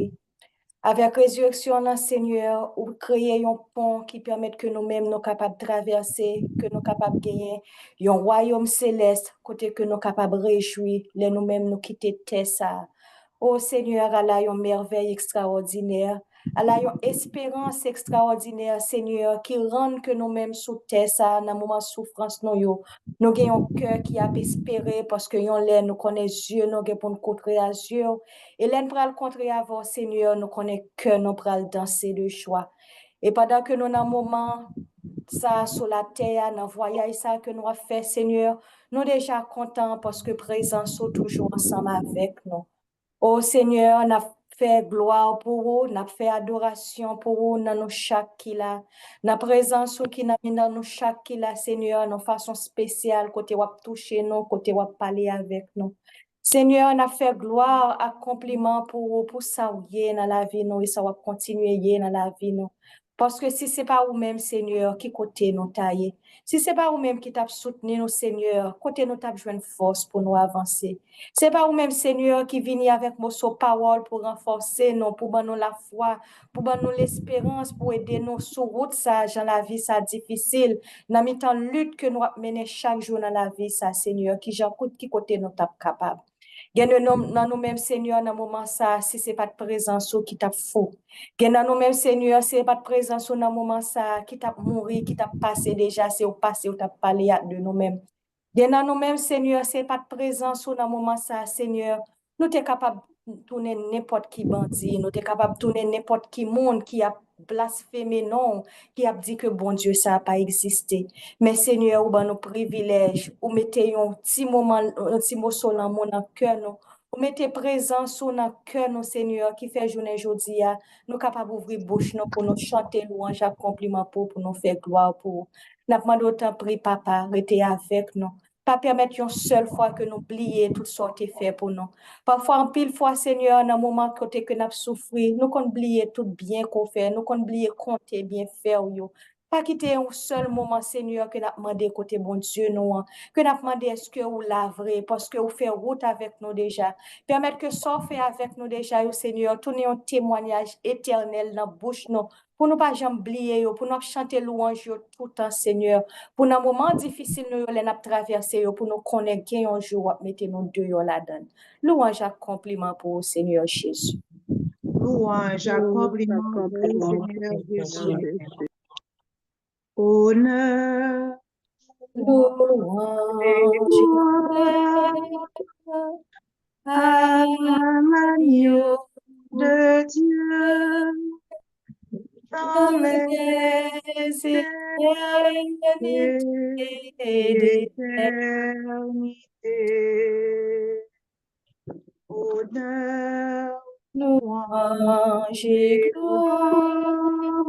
Avec résurrection, le Seigneur ou créer un pont qui permet que nous-mêmes nous capables de traverser, que nous capables de gagner un royaume céleste, côté que nous capables de réjouir, les nous-mêmes nous quitter terre ça. Oh Seigneur, elle a une merveille extraordinaire. Elle a une espérance extraordinaire, Seigneur, qui rend que nous-mêmes sous terre ça, dans le moment de souffrance, nous avons un cœur qui a espéré parce que nous connaissons Dieu, nous avons pour nous contrer à Dieu. Et l'un pral contre avant, Seigneur, nous connaissons que nous pral danser de joie. Et pendant que nous, dans un moment, ça, sur la terre, dans le voyage, ça que nous avons fait, Seigneur, nous déjà contents parce que présence sont toujours ensemble avec nous. Oh Seigneur, on a fait gloire pour vous, on a fait adoration pour vous dans nos chaque qui là, dans présence qui n'a mis dans nos chaque qui là, Seigneur, de façon spéciale, côté wap toucher nous, côté wap parler avec nous. Seigneur, on a fait gloire, accomplissement pour vous, pour ça ou dans la vie nous, et ça va continuer dans la vie nous. Parce que si c'est pas vous-même, Seigneur, qui côté nous tailler, si c'est pas vous-même qui t'a soutenu nous, Seigneur, côté nous t'a besoin de force pour nous avancer. C'est pas vous-même, Seigneur, qui vient avec nos parole pour renforcer nous, pour nous la foi, pour nous l'espérance, pour aider nous sur route ça, dans la vie ça difficile, dans le temps lutte que nous mener chaque jour dans la vie ça, Seigneur, qui côté nous t'a capable. Gen dans nous-mêmes, Seigneur, dans le moment ça, si c'est pas de présence qui t'a fou. Gen dans nous-mêmes, Seigneur, si c'est pas de présence dans le moment ça, qui t'a mouru, qui t'a passé déjà, c'est au passé, ou t'a parlé de nous-mêmes. Gen dans nous-mêmes, Seigneur, c'est pas de présence dans le moment ça, Seigneur. nous sommes capables de tourner n'importe qui bandit, nous sommes capables de tourner n'importe qui monde qui a blasphémé non, qui a dit que bon Dieu ça n'a pas existé. Mais Seigneur, ou ben nos privilèges, ou mettez un petit moment, un petit mot sur l'amour dans le cœur nous. Ou mettez présence sur notre cœur nous Seigneur qui fait journée aujourd'hui, nous capables d'ouvrir bouche nous pour nous chanter louange compliment pour nous faire gloire pour. N'a demandé autant prier papa, rester avec nous. Pas permettre une seule fois que nous oublions tout ce qui est fait pour nous. Parfois, en pile fois, Seigneur, dans le moment côté que nous souffrons, nous qu'on oublie tout bien qu'on fait, nous qu'on oublie compter bien faire. Pas quitter un seul moment, Seigneur, que nous demandé côté bon Dieu, nous, que nous demandé est-ce que vous lavrez, parce que vous faites route avec nous déjà. Permettre que ça fait avec nous déjà, Seigneur, tourner un témoignage éternel dans la bouche, nous, pour ne pas jamais oublier, pour nous chanter louange tout le temps, Seigneur. Pour nos moments difficiles, nous avons traversé, pour nous connaître un jour, mettez nous deux là-dedans. Louange à compliment pour le Seigneur Jésus. Louange à compliment pour le Compliment. Seigneur Jésus. Honneur, Louange à l'agneau de Dieu dans les d'éternité. Honneur, louange et gloire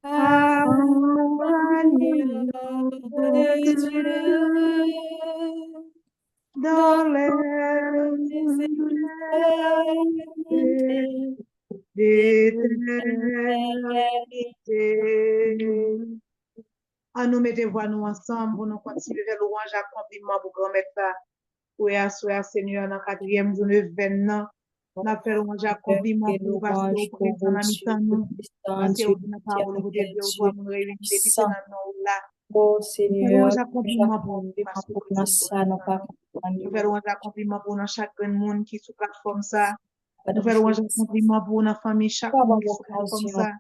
à l'agneau de Dieu dans les d'éternité. À nous mettez voix nous ensemble pour nous continuer le louange à compliment pour grand mettre ça. Oui, à Seigneur, dans la 4e journée 20 ans. On a fait louange à compliment pour parce que vous présent dans la mi-temps nous. Parce que vous avez la parole, vous devez voir nous réunir depuis ce moment là. Oh Nous faisons Seigneur, louange à compliment pour nous parce que pour ça, nous pas nous faisons louange à compliment pour chaque monde qui est sur la plateforme ça. Nous faisons louange à compliment pour la famille, chaque monde qui est sur la plateforme ça.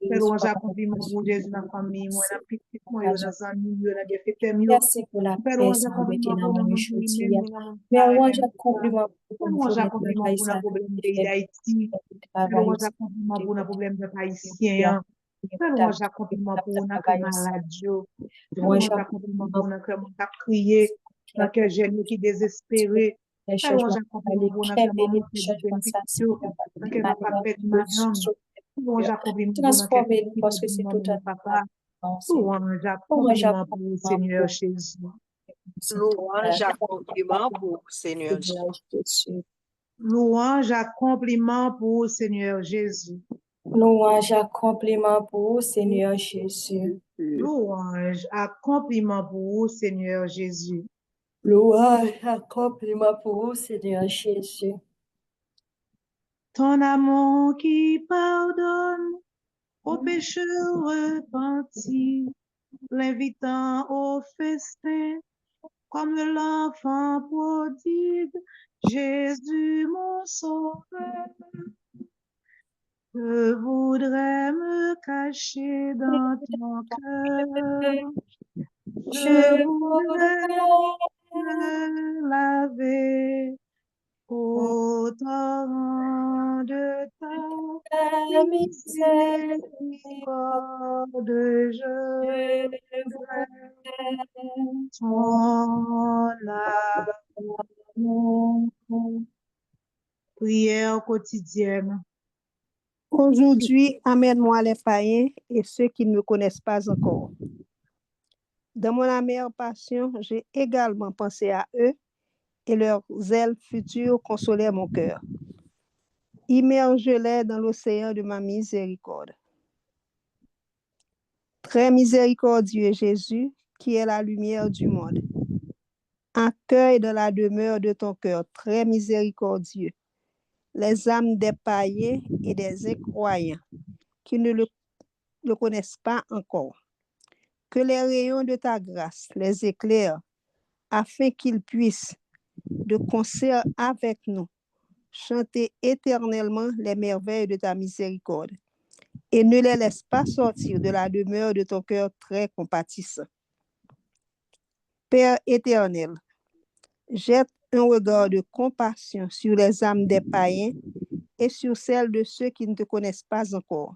Nous faisons louange à compliment pour Jésus, la famille, moi, la petite, moi, dans un milieu, dans des fêtes, merci pour la paix, nous ça faisons nous louange à dans mon compliment aujourd'hui. pour Mais louange à compliment pour nous nous, faisons louange à compliment pour le problème du pays d'Haïti. Nous faisons louange à compliment pour le problème des Haïtiens. Nous faisons louange à compliment pour notre maladie. Nous faisons louange à compliment pour notre monde qui a crié, notre jeune qui est désespéré. Nous faisons louange à compliment pour notre maman qui est bénéficiaire, notre papa qui est madame. Louange à compliment pour notre parce que c'est tout un papa. Louange à compliment pour le Seigneur Jésus. Louange à compliment pour Seigneur Jésus. Louange à compliment pour le Seigneur Jésus. Louange à compliment pour Seigneur Jésus. Louange à compliment pour le Seigneur Jésus. Louange à compliment pour Seigneur Jésus. Ton amour qui pardonne aux pécheurs repentis, l'invitant au festin, comme l'enfant prodigue, Jésus mon sauveur. Je voudrais me cacher dans ton cœur. Je voudrais me laver au torrent de ta miséricorde. Je voudrais ton amour. Prière quotidienne. Aujourd'hui, amène-moi les païens et ceux qui ne me connaissent pas encore. Dans mon amère passion, j'ai également pensé à eux et leurs ailes futures consolaient mon cœur. Immerge-les dans l'océan de ma miséricorde. Très miséricordieux Jésus, qui est la lumière du monde. Accueille dans la demeure de ton cœur, très miséricordieux, les âmes des païens et des incroyants qui ne le connaissent pas encore. Que les rayons de ta grâce les éclairent afin qu'ils puissent, de concert avec nous, chanter éternellement les merveilles de ta miséricorde et ne les laisse pas sortir de la demeure de ton cœur très compatissant. Père éternel, jette un regard de compassion sur les âmes des païens et sur celles de ceux qui ne te connaissent pas encore.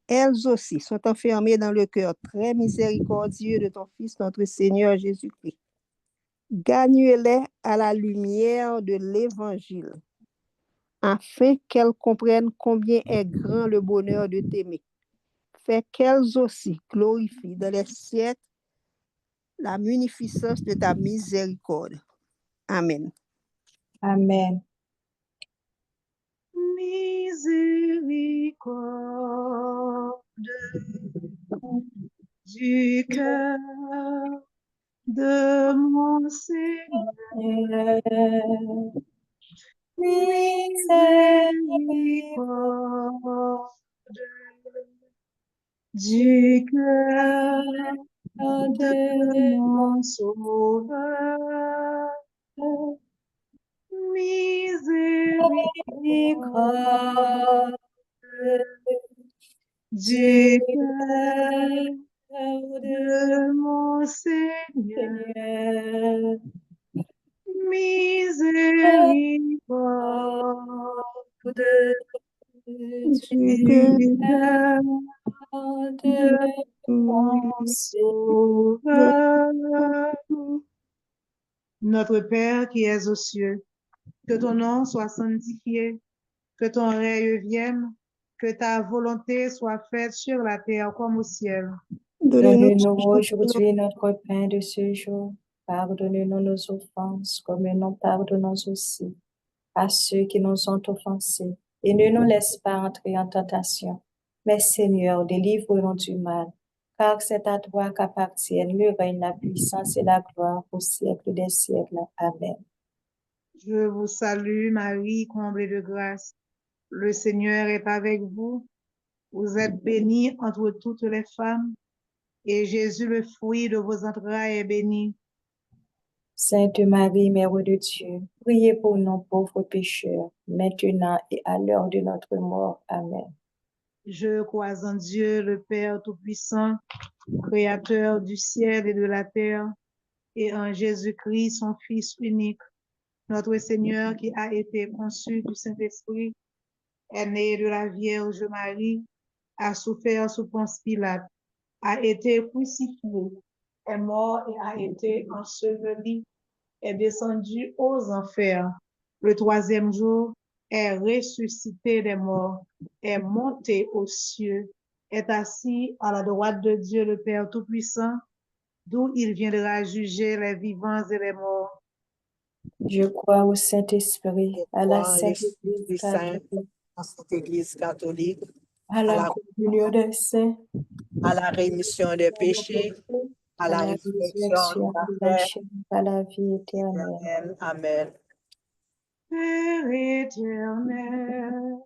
Elles aussi sont enfermées dans le cœur très miséricordieux de ton Fils, notre Seigneur Jésus-Christ. Gagne-les à la lumière de l'Évangile, afin qu'elles comprennent combien est grand le bonheur de t'aimer. Fais qu'elles aussi glorifient dans les siècles la munificence de ta miséricorde. Amen. Amen. Miséricorde du cœur de mon Seigneur. Miséricorde du cœur de mon Sauveur. Miséricorde du cœur de mon Seigneur. Miséricorde du cœur de mon Sauveur. Notre Père qui es aux cieux, que ton nom soit sanctifié, que ton règne vienne, que ta volonté soit faite sur la terre comme au ciel. Donne-nous aujourd'hui notre pain de ce jour. Pardonne-nous nos offenses, comme nous pardonnons aussi à ceux qui nous ont offensés. Et ne nous laisse pas entrer en tentation, mais Seigneur, délivre-nous du mal, car c'est à toi qu'appartiennent le règne, la puissance et la gloire au siècle des siècles. Amen. Je vous salue, Marie, comblée de grâce. Le Seigneur est avec vous. Vous êtes bénie entre toutes les femmes, et Jésus, le fruit de vos entrailles, est béni. Sainte Marie, Mère de Dieu, priez pour nous pauvres pécheurs, maintenant et à l'heure de notre mort. Amen. Je crois en Dieu, le Père Tout-Puissant, Créateur du ciel et de la terre, et en Jésus-Christ, son Fils unique, notre Seigneur, qui a été conçu du Saint-Esprit, est né de la Vierge Marie, a souffert sous Ponce Pilate, a été crucifié, est mort et a été enseveli, est descendu aux enfers. Le troisième jour, est ressuscité des morts, est monté aux cieux, est assis à la droite de Dieu le Père Tout-Puissant, d'où il viendra juger les vivants et les morts. Je crois au Saint-Esprit, à la Sainte Esprit Saint, à cette Église catholique, à la communion des saints, à la rémission des péchés, à la résurrection de la chair, à la vie éternelle. Amen. Amen. Père éternel,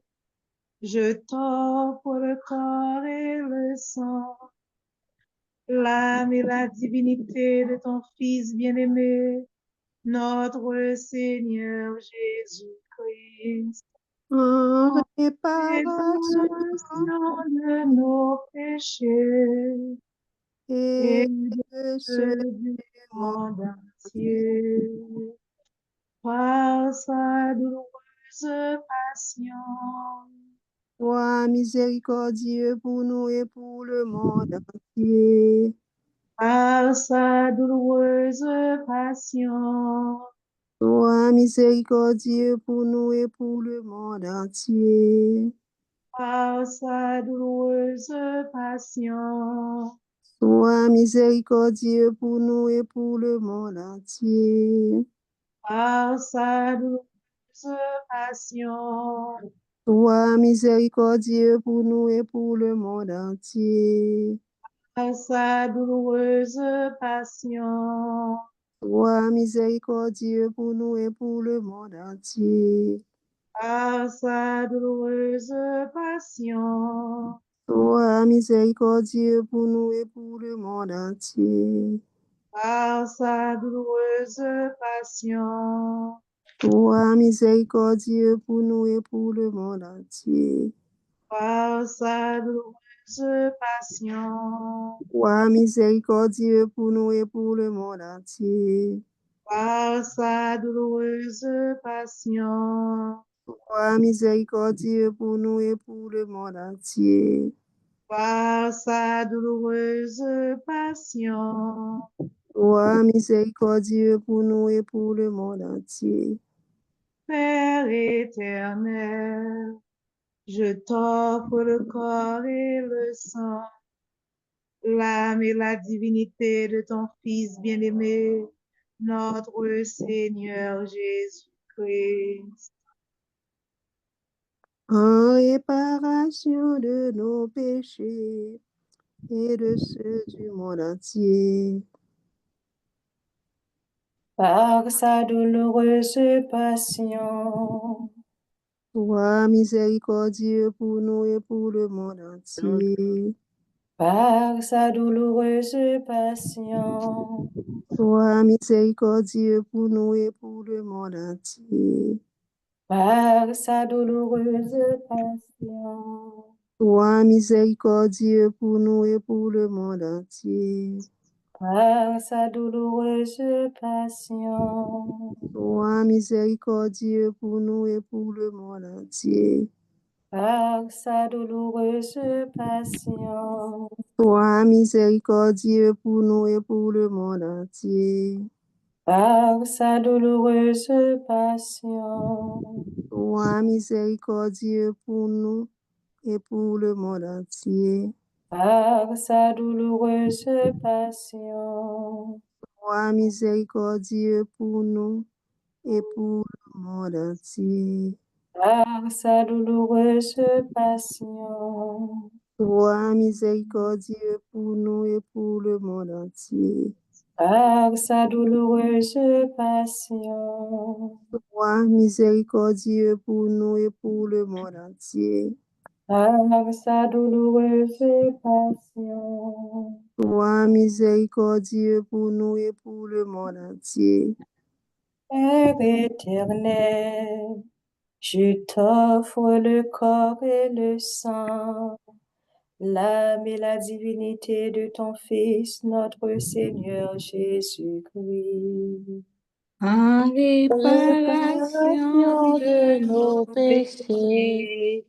je t'offre le corps et le sang, l'âme et la divinité de ton Fils bien-aimé, notre Seigneur Jésus-Christ. En En réparation réparation de nos péchés et de ce du monde entier, par sa douloureuse passion, sois miséricordieux pour nous et pour le monde entier. par sa douloureuse passion, Sois miséricordieux pour nous et pour le monde entier. par sa douloureuse passion, Sois miséricordieux pour nous et pour le monde entier. par sa douloureuse passion, Sois miséricordieux pour nous et pour le monde entier. par sa douloureuse passion, Sois miséricordieux pour nous et pour le monde entier. par sa douloureuse passion, Sois miséricordieux pour nous et pour le monde entier. par sa douloureuse passion, Sois miséricordieux pour nous et pour le monde entier. par sa douloureuse passion, Sois miséricordieux pour nous et pour le monde entier. par sa douloureuse passion, Sois miséricordieux pour nous et pour le monde entier. par sa douloureuse passion, Sois miséricordieux pour nous et pour le monde entier. Père éternel, je t'offre le corps et le sang, l'âme et la divinité de ton Fils bien-aimé, notre Seigneur Jésus-Christ, En réparation de nos péchés et de ceux du monde entier. Par sa douloureuse passion, Sois miséricordieux pour nous et pour le monde entier. par sa douloureuse passion, Sois miséricordieux pour nous et pour le monde entier. par sa douloureuse passion, Sois miséricordieux pour nous et pour le monde entier. par sa douloureuse passion, Sois miséricordieux pour nous et pour le monde entier. par sa douloureuse passion, Sois miséricordieux pour nous et pour le monde entier. par sa douloureuse passion, Sois miséricordieux pour nous et pour le monde entier. par sa douloureuse passion, Sois miséricordieux pour nous et pour le monde entier. par sa douloureuse passion, Sois miséricordieux pour nous et pour le monde entier. par sa douloureuse passion, Sois miséricordieux pour nous et pour le monde entier. par sa douloureuse passion, Sois miséricordieux pour nous et pour le monde entier. Père éternel, je t'offre le corps et le sang, l'âme et la divinité de ton Fils, notre Seigneur Jésus-Christ. En réparation Réparation de de nos nos péchés péchés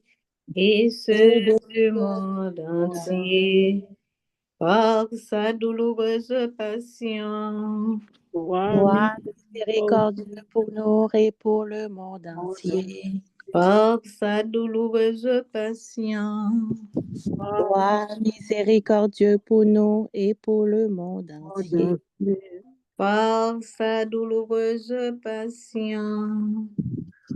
et ceux du monde entier, par sa douloureuse passion, Sois miséricordieux pour nous et pour le monde entier. par sa douloureuse passion, Sois miséricordieux pour nous et pour le monde entier. par sa douloureuse passion,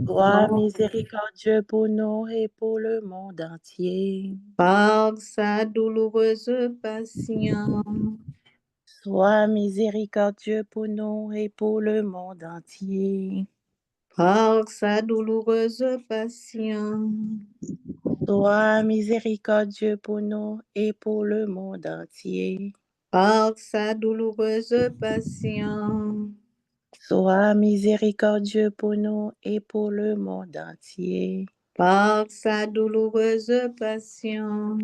Sois miséricordieux pour nous et pour le monde entier. par sa douloureuse passion, Sois miséricordieux pour nous et pour le monde entier. par sa douloureuse passion, Sois miséricordieux pour nous et pour le monde entier. par sa douloureuse passion, Sois miséricordieux pour nous et pour le monde entier. par sa douloureuse passion,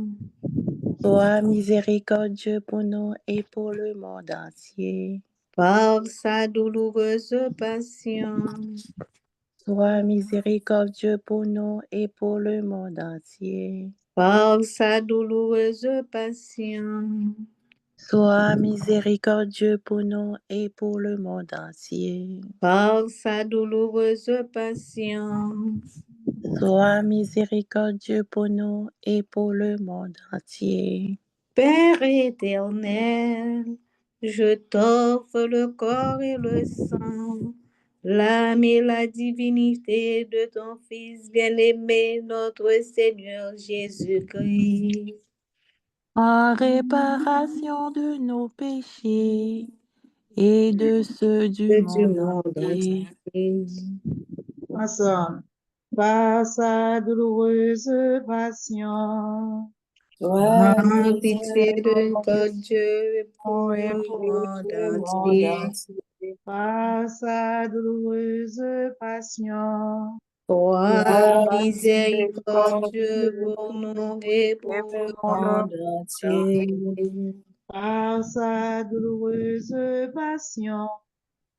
Sois miséricordieux pour nous et pour le monde entier. par sa douloureuse passion, Sois miséricordieux pour nous et pour le monde entier. par sa douloureuse passion, Sois miséricordieux pour nous et pour le monde entier. par sa douloureuse passion, Sois miséricordieux pour nous et pour le monde entier. Père éternel, je t'offre le corps et le sang, l'âme et la divinité de ton Fils bien-aimé, notre Seigneur Jésus-Christ, En réparation de nos péchés et de ceux du du monde monde entier. entier. ensemble, par sa douloureuse passion, Sois En pitié de miséricordieux notre Dieu pour et le pour monde le monde entier. entier. par sa douloureuse passion, Sois Sois miséricordieux miséricordieux pour nous et et pour le pour le monde monde entier. entier. par sa douloureuse passion,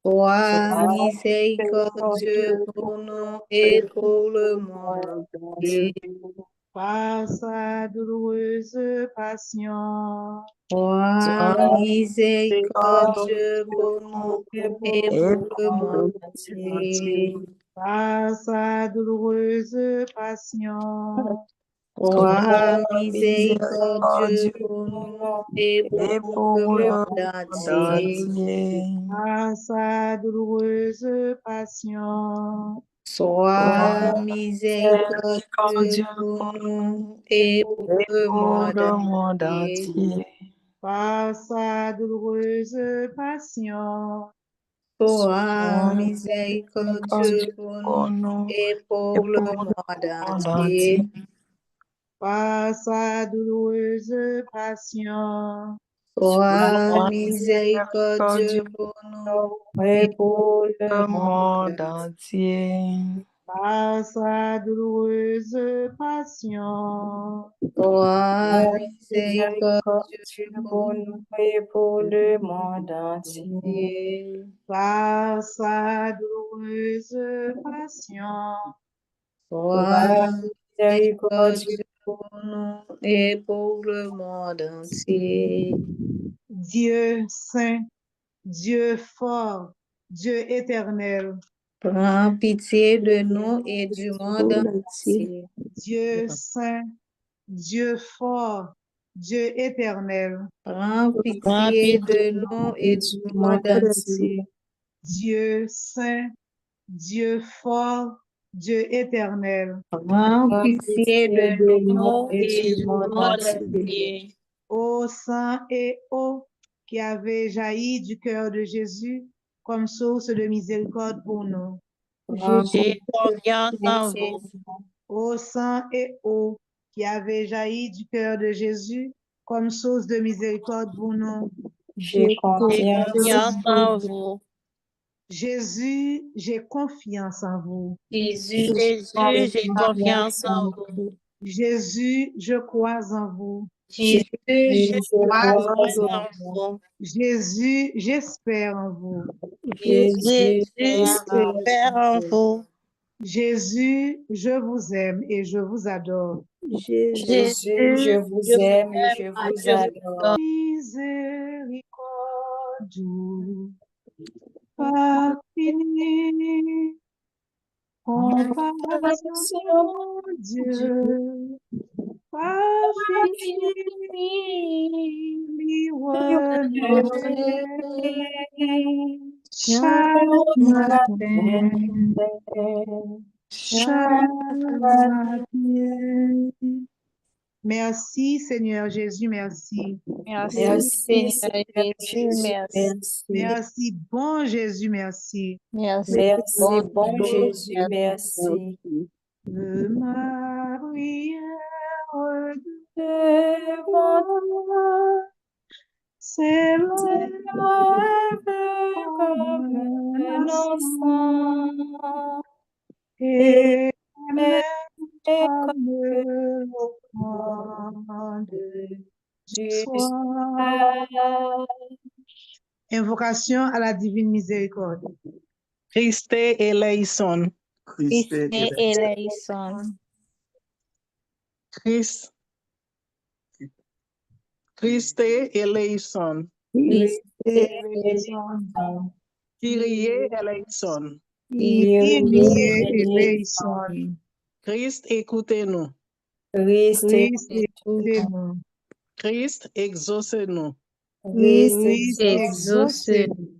Sois miséricordieux pour nous et pour le monde entier. Par sa douloureuse passion, Sois miséricordieux pour nous et pour le monde entier. par sa douloureuse passion, Sois miséricordieux pour nous et pour le monde entier. par sa douloureuse passion, Sois miséricordieux pour nous et pour le monde entier. par sa douloureuse passion, Sois miséricordieux pour nous et pour le monde entier. par sa douloureuse passion, Sois miséricordieux pour nous et pour le monde entier. par sa douloureuse passion, Sois miséricordieux pour nous et pour le monde entier. par sa douloureuse passion, Sois miséricordieux pour nous et pour le monde entier. Dieu saint, Dieu fort, Dieu éternel, Prends pitié de nous et du monde entier. Dieu saint, Dieu fort, Dieu éternel, Prends pitié de nous et du monde entier. Dieu saint, Dieu fort, Dieu éternel. Prends pitié de nous et du monde entier. Ô sang et eau qui avait jailli du cœur de Jésus comme source de miséricorde pour nous. J'ai confiance en vous. Ô sang et eau qui avait jailli du cœur de Jésus comme source de miséricorde pour nous. J'ai J'ai confiance en vous. Jésus, j'ai confiance en vous. Jésus, Jésus, j'ai confiance en vous. Jésus, je crois en vous. Jésus, je crois En vous. Jésus, j'espère en vous. Jésus, j'espère en vous. Jésus, je vous aime et je vous adore. Jésus, je vous aime et je vous adore. Miséricorde, pas fini. Compassion, Dieu, pas fini. Chaque matin, chaque matin. Merci Seigneur Jésus, merci. Merci Seigneur Jésus, merci. Merci bon Jésus, merci. Merci Bon Jésus, merci. Ma prière Devant toi, s'élève comme un enfant, et mais comme l'offrande du soir. Invocation à la divine miséricorde. Christe eleison. Christ eleison. Christe eleison. Christ Eleison. Kyrie eleison. Kyrie eleison. Christ écoutez-nous. Christ, Christ écoutez-nous. Christ exaucez-nous. Christ exaucez-nous.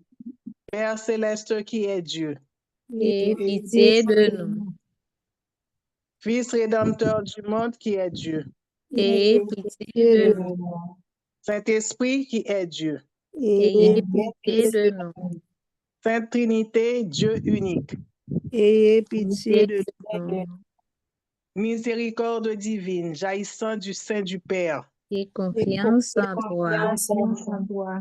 Père céleste qui est Dieu. et pitié de nous. Fils rédempteur du monde qui est Dieu. Et pitié de nous. Saint-Esprit qui est Dieu. Et pitié de nous. Sainte Trinité, Dieu unique. Ayez pitié de nous. Miséricorde divine, jaillissant du sein du Père. Et confiance en toi.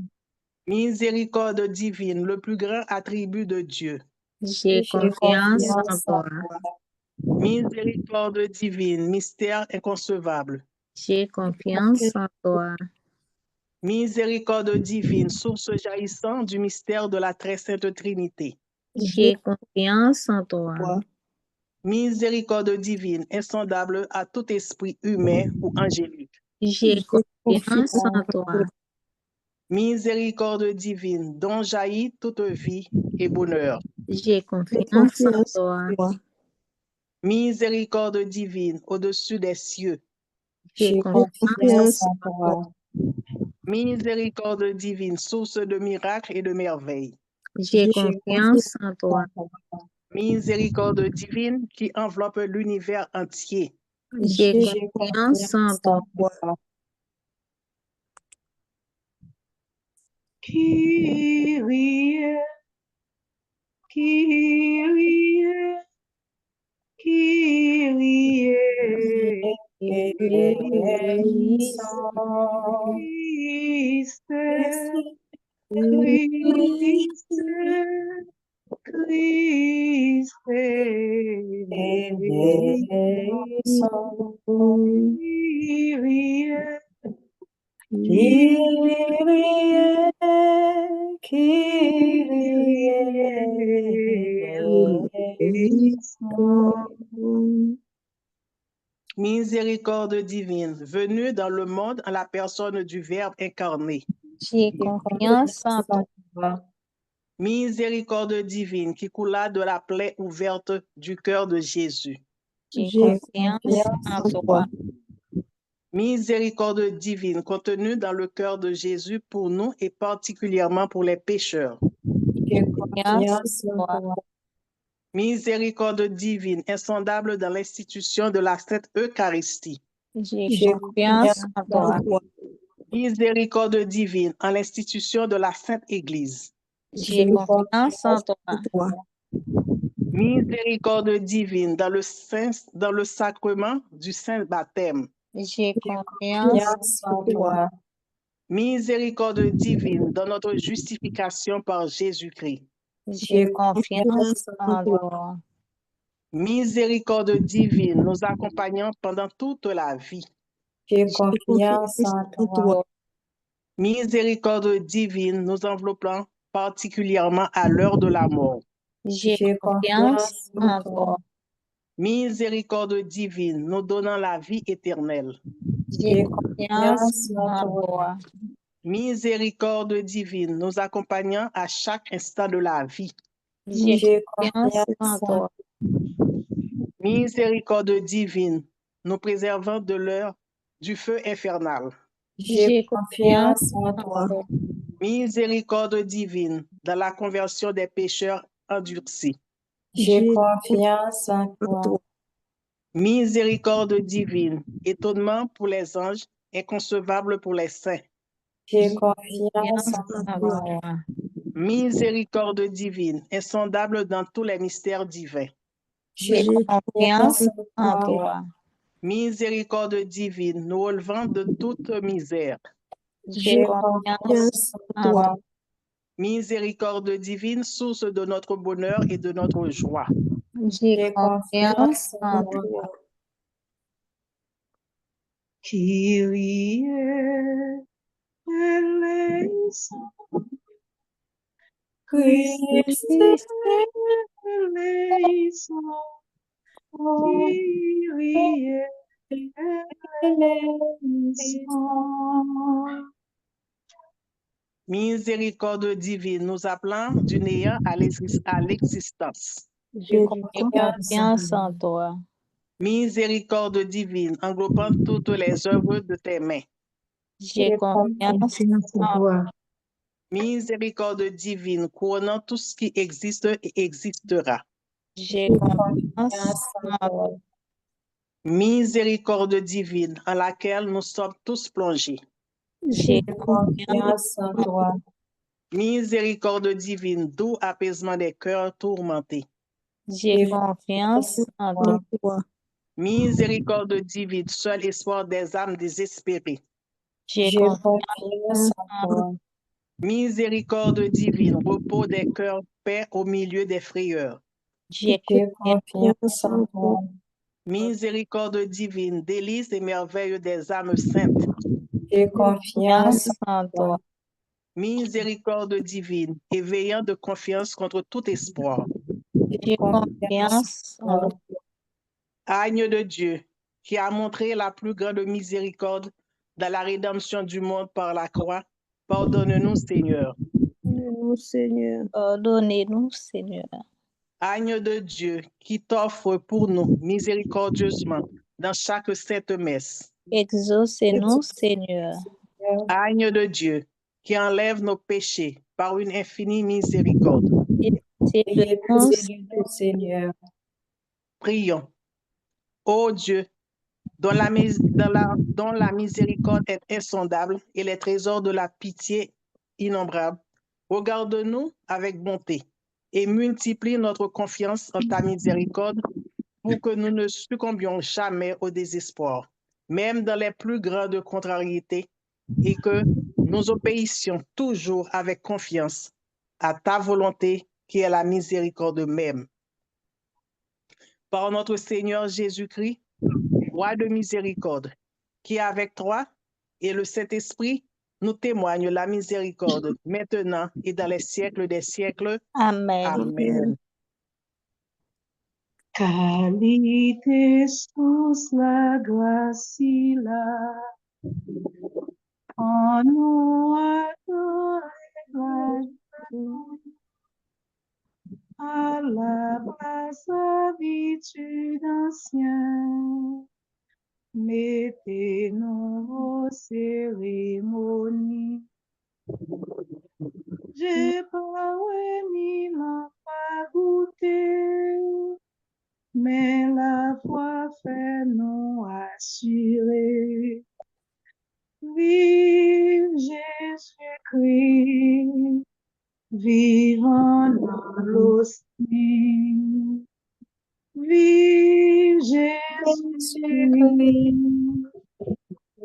Miséricorde divine, le plus grand attribut de Dieu. J'ai confiance en toi. Miséricorde divine, mystère inconcevable. J'ai confiance en toi. Miséricorde divine, source jaillissant du mystère de la très sainte Trinité. J'ai confiance en toi. Miséricorde divine, insondable à tout esprit humain ou angélique. J'ai confiance en toi. Miséricorde divine, dont jaillit toute vie et bonheur. J'ai confiance en toi. Miséricorde divine, au-dessus des cieux. J'ai confiance en toi. Miséricorde divine, source de miracles et de merveilles. J'ai confiance en toi. Miséricorde divine qui enveloppe l'univers entier. J'ai confiance en toi. Kyrie, Kyrie, Kyrie, Christe, Christe, Christe, Miséricorde divine, venue dans le monde en la personne du Verbe incarné. J'ai confiance en toi. Miséricorde divine qui coula de la plaie ouverte du cœur de Jésus. J'ai confiance en toi. Miséricorde divine contenue dans le cœur de Jésus pour nous et particulièrement pour les pécheurs. J'ai confiance en toi. Miséricorde divine insondable dans l'institution de la Sainte Eucharistie. J'ai confiance en toi. Miséricorde divine en l'institution de la Sainte Église. J'ai confiance en toi. Miséricorde divine dans le sacrement du Saint Baptême. J'ai confiance en toi. Miséricorde divine dans notre justification par Jésus-Christ. J'ai confiance en toi. Miséricorde divine nous accompagnant pendant toute la vie. J'ai confiance en toi. Miséricorde divine nous enveloppant particulièrement à l'heure de la mort. J'ai confiance en toi. Miséricorde divine nous donnant la vie éternelle. J'ai confiance en toi. Miséricorde divine nous accompagnant à chaque instant de la vie. J'ai confiance en toi. Miséricorde divine nous préservant de l'heure du feu infernal. J'ai confiance en toi. Miséricorde divine dans la conversion des pécheurs endurcis. J'ai confiance en toi. Miséricorde divine, étonnement pour les anges, inconcevable pour les saints. J'ai confiance en toi. Miséricorde divine, insondable dans tous les mystères divins. J'ai confiance en toi. Miséricorde divine, nous relevant de toute misère. J'ai confiance en toi. Miséricorde divine, source de notre bonheur et de notre joie. J'ai confiance en toi. Kyrie eleison, Christe eleison, Kyrie eleison. Miséricorde divine, nous appelant du néant à l'existence. J'ai confiance en toi. Miséricorde divine, englobant toutes les œuvres de tes mains. J'ai confiance en toi. Miséricorde divine, couronnant tout ce qui existe et existera. J'ai confiance en toi. Miséricorde divine, en laquelle nous sommes tous plongés. J'ai confiance en toi. Miséricorde divine, doux apaisement des cœurs tourmentés. J'ai confiance en toi. Miséricorde divine, seul espoir des âmes désespérées. J'ai confiance en toi. Miséricorde divine, repos des cœurs, paix au milieu des frayeurs. J'ai confiance en toi. Miséricorde divine, délices et merveilles des âmes saintes. J'ai confiance en toi. Miséricorde divine, éveillant de confiance contre tout espoir. J'ai confiance en toi. Agne de Dieu, qui a montré la plus grande miséricorde dans la rédemption du monde par la croix, pardonne-nous, Seigneur. Pardonne-nous, Seigneur. Pardonnez-nous, Seigneur. Agne de Dieu, qui t'offre pour nous miséricordieusement dans chaque sainte messe. Exaucez-nous, Seigneur. Agne de Dieu, qui enlève nos péchés par une infinie miséricorde. Pitié-de-nous, Seigneur. Prions. Ô Dieu, dont la miséricorde est insondable et les trésors de la pitié innombrables, regarde-nous avec bonté et multiplie notre confiance en ta miséricorde pour que nous ne succombions jamais au désespoir, même dans les plus grandes contrariétés, et que nous obéissions toujours avec confiance à ta volonté qui est la miséricorde même. Par notre Seigneur Jésus-Christ, Roi de miséricorde, qui avec toi et le Saint-Esprit nous témoigne la miséricorde maintenant et dans les siècles des siècles. Amen. Amen. Calites la gracila, en nous adorer à la basse habitude ancienne. Mettez-nous vos cérémonies. J'ai pas ni la pas goûté, mais la foi fait nous assurer. Vive Jésus-Christ, vivant dans l'hostie. Vive Jésus-Christ,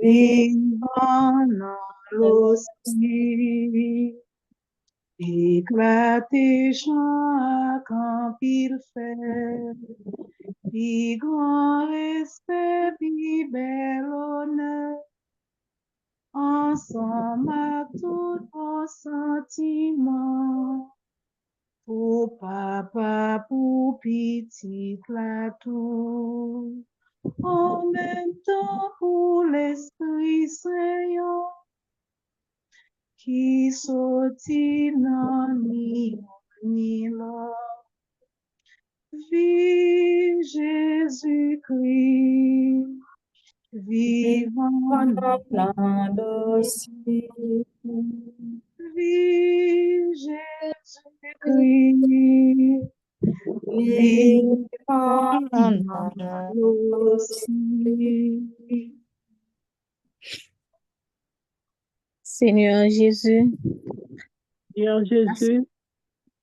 vivant dans l'hostie. Éclatez chant à quand il fait, puis grand respect, puis bel honneur, ensemble à tout vos sentiments, pour papa, pour petit la tout, en même temps pour l'Esprit Saint, qui sortit dans ni là. Vive Jésus-Christ, vivant dans l'hostie. Vive Jésus-Christ, vivant dans l'hostie. Seigneur Jésus, Seigneur Jésus,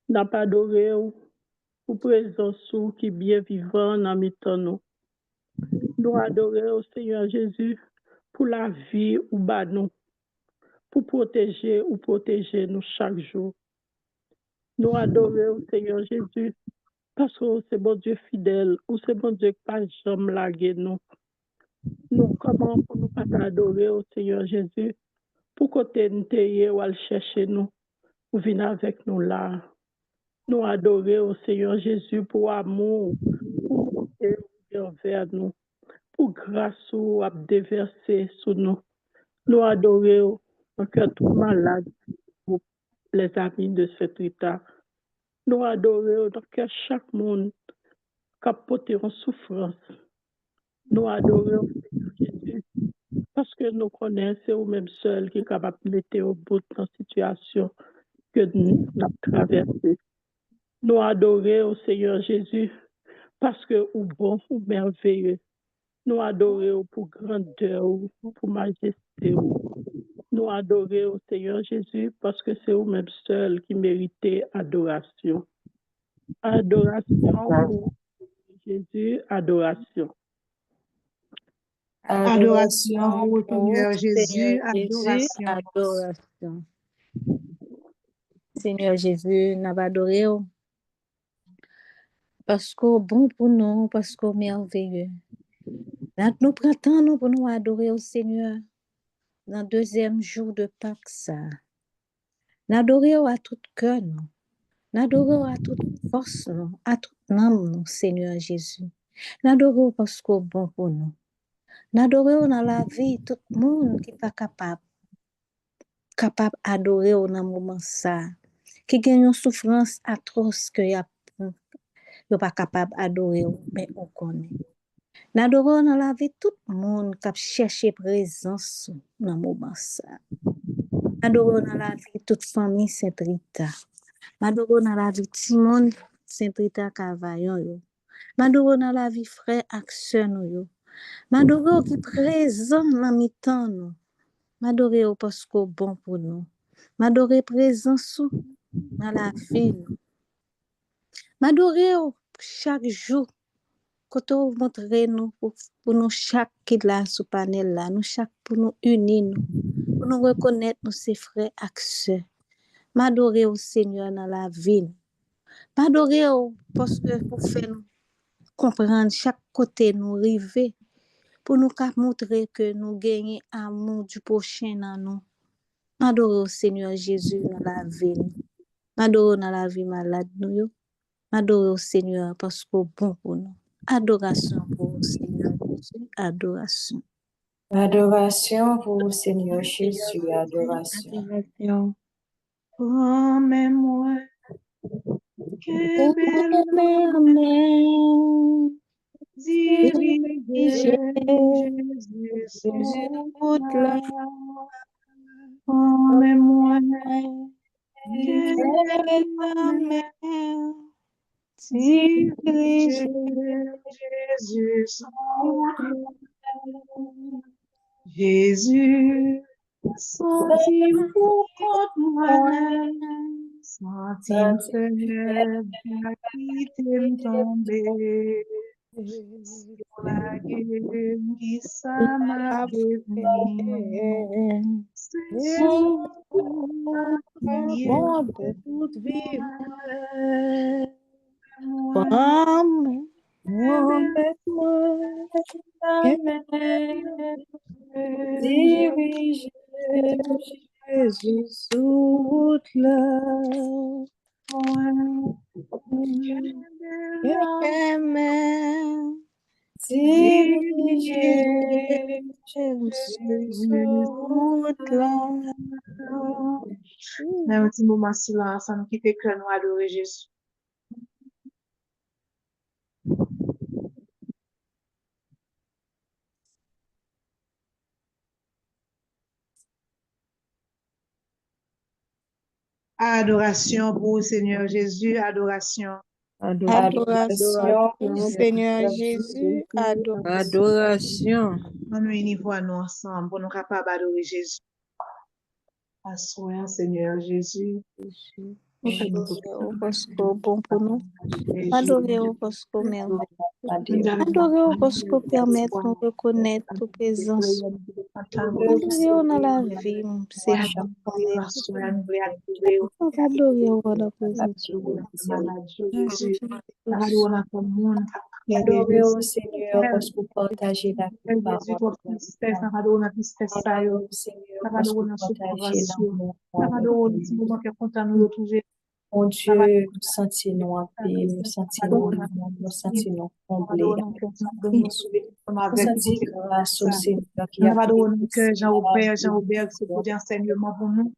n'a pas adoré pour présence qui bien vivant dans mi-temps nous. Nous adorons au Seigneur Jésus pour la vie ou bas nous, pour protéger nous chaque jour. Nous adorons au Seigneur Jésus parce que c'est bon Dieu fidèle ou c'est bon Dieu qui pas jamais largué nous. Nous comment pour nous pas adorer au Seigneur Jésus pour côté nous ou aller chercher nous ou venir avec nous là. Nous adorons au Seigneur Jésus pour amour, pour envers nous, pour grâce ou à déverser sur nous. Nous adorons au cœur tout malade pour les amis de cet état. Nous adorons dans cœur chaque monde qui a porté en souffrance. Nous adorons au Seigneur Jésus parce que nous connaissons ou même seul qui est capable de mettre au bout de la situation que nous avons traversée. Nous adorons au Seigneur Jésus parce que ou bon ou merveilleux. Nous adorons pour grandeur, pour majesté. Nous adorons au Seigneur Jésus parce que c'est vous-même seul qui méritez adoration. Adoration pour Jésus, adoration. Adoration au Seigneur Jésus, Jésus, adoration. adoration. Seigneur Jésus, nous adorons parce que bon pour nous, parce que merveilleux. Nous prenons temps pour nous adorer au Seigneur. dans le deuxième jour de Pâques, ça. N'adorons à tout cœur, nous. N'adorons à toute force, nous. À toute âme, nous, Seigneur Jésus. N'adorons parce qu'on est bon pour nous. N'adorons dans la vie tout le monde qui n'est pas capable d'adorer dans le moment ça. Qui gagne une souffrance atroce que y pas capable d'adorer, mais on connaît. N'adorons dans la vie tout le monde qui cherche présence dans le moment ça. N'adorons dans la vie toute famille Saint-Rita. N'adorons dans la vie tout le monde Saint-Rita Cavaillon. N'adorons dans la vie frère et sœur nous. N'adorons qui présent dans mi-temps nous. N'adorons parce qu'on est bon pour nous. N'adorons présence dans la vie nous. N'adorons chaque jour. Quand on montre nous pour nous chaque qui là sous panel là, nous chaque pour nous unir nous, pour nous reconnaître nos ses frères et sœurs. M'adorer au Seigneur dans la vie. M'adorer parce que pour faire nous comprendre chaque côté nous river, pour nous montrer que nous gagnons amour du prochain dans nous. M'adorer au Seigneur Jésus dans la vie. M'adorer dans la vie malade nous. M'adorer au Seigneur parce qu'il est bon pour nous. Adoration pour le Seigneur Jésus, adoration. Adoration pour le Seigneur Jésus, adoration. Adoration. Oh, mais moi, que belle dirige Jésus son là. Oh, mais moi, que belle dirige Jésus son là. Jésus, senti contre moi-même, senti me quitter me tomber. Si on la gueule qui ça m'a prévenu, c'est son Bon de toute vie. Dirige Jésus sous là. Dirige Jésus là. Dans un petit moment silence, ça nous quitte que nous adorer Jésus. Adoration pour le Seigneur Jésus, adoration. Adoration au Seigneur Jésus, adoration. On nous unit nous ensemble pour nous capables d'adorer Jésus. Assoyons, Seigneur Jésus. Adorez-vous parce que bon pour nous. Adorez-vous parce que merveilleux. Adorez-vous parce que permet de nous reconnaître ta présence. Adorez-vous dans la vie, Seigneur. Adorez-vous dans la présence. Adorez au Seigneur parce que vous partagez la parole. Adorez au Seigneur parce que vous partagez l'amour. Mon Dieu, nous sentons en paix, nous sentons comblés. Nous sentons grâce au Seigneur qui a fait Jean-Aubert, c'est pour des enseignements pour nous.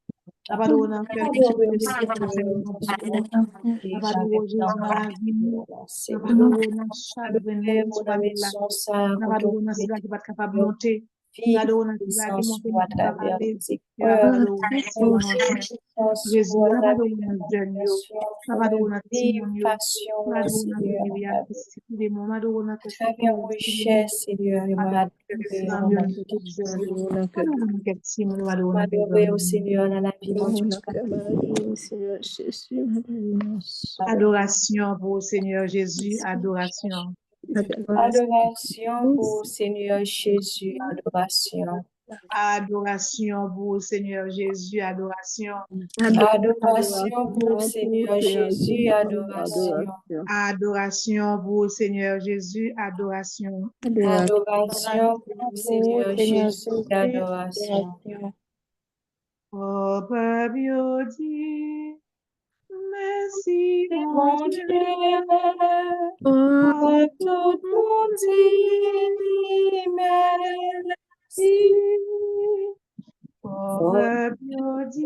Adoration pour le Seigneur Jésus, adoration. Adoration pour le Seigneur Jésus, adoration. Adoration pour le Seigneur Jésus, adoration. Adoration pour le Seigneur Jésus, adoration. Adoration pour le Seigneur Jésus, adoration. Adoration pour le Seigneur Jésus, adoration. Oh, Père dit, merci, Mon Dieu, oh, tout monde dit merci. Oh, Père dit,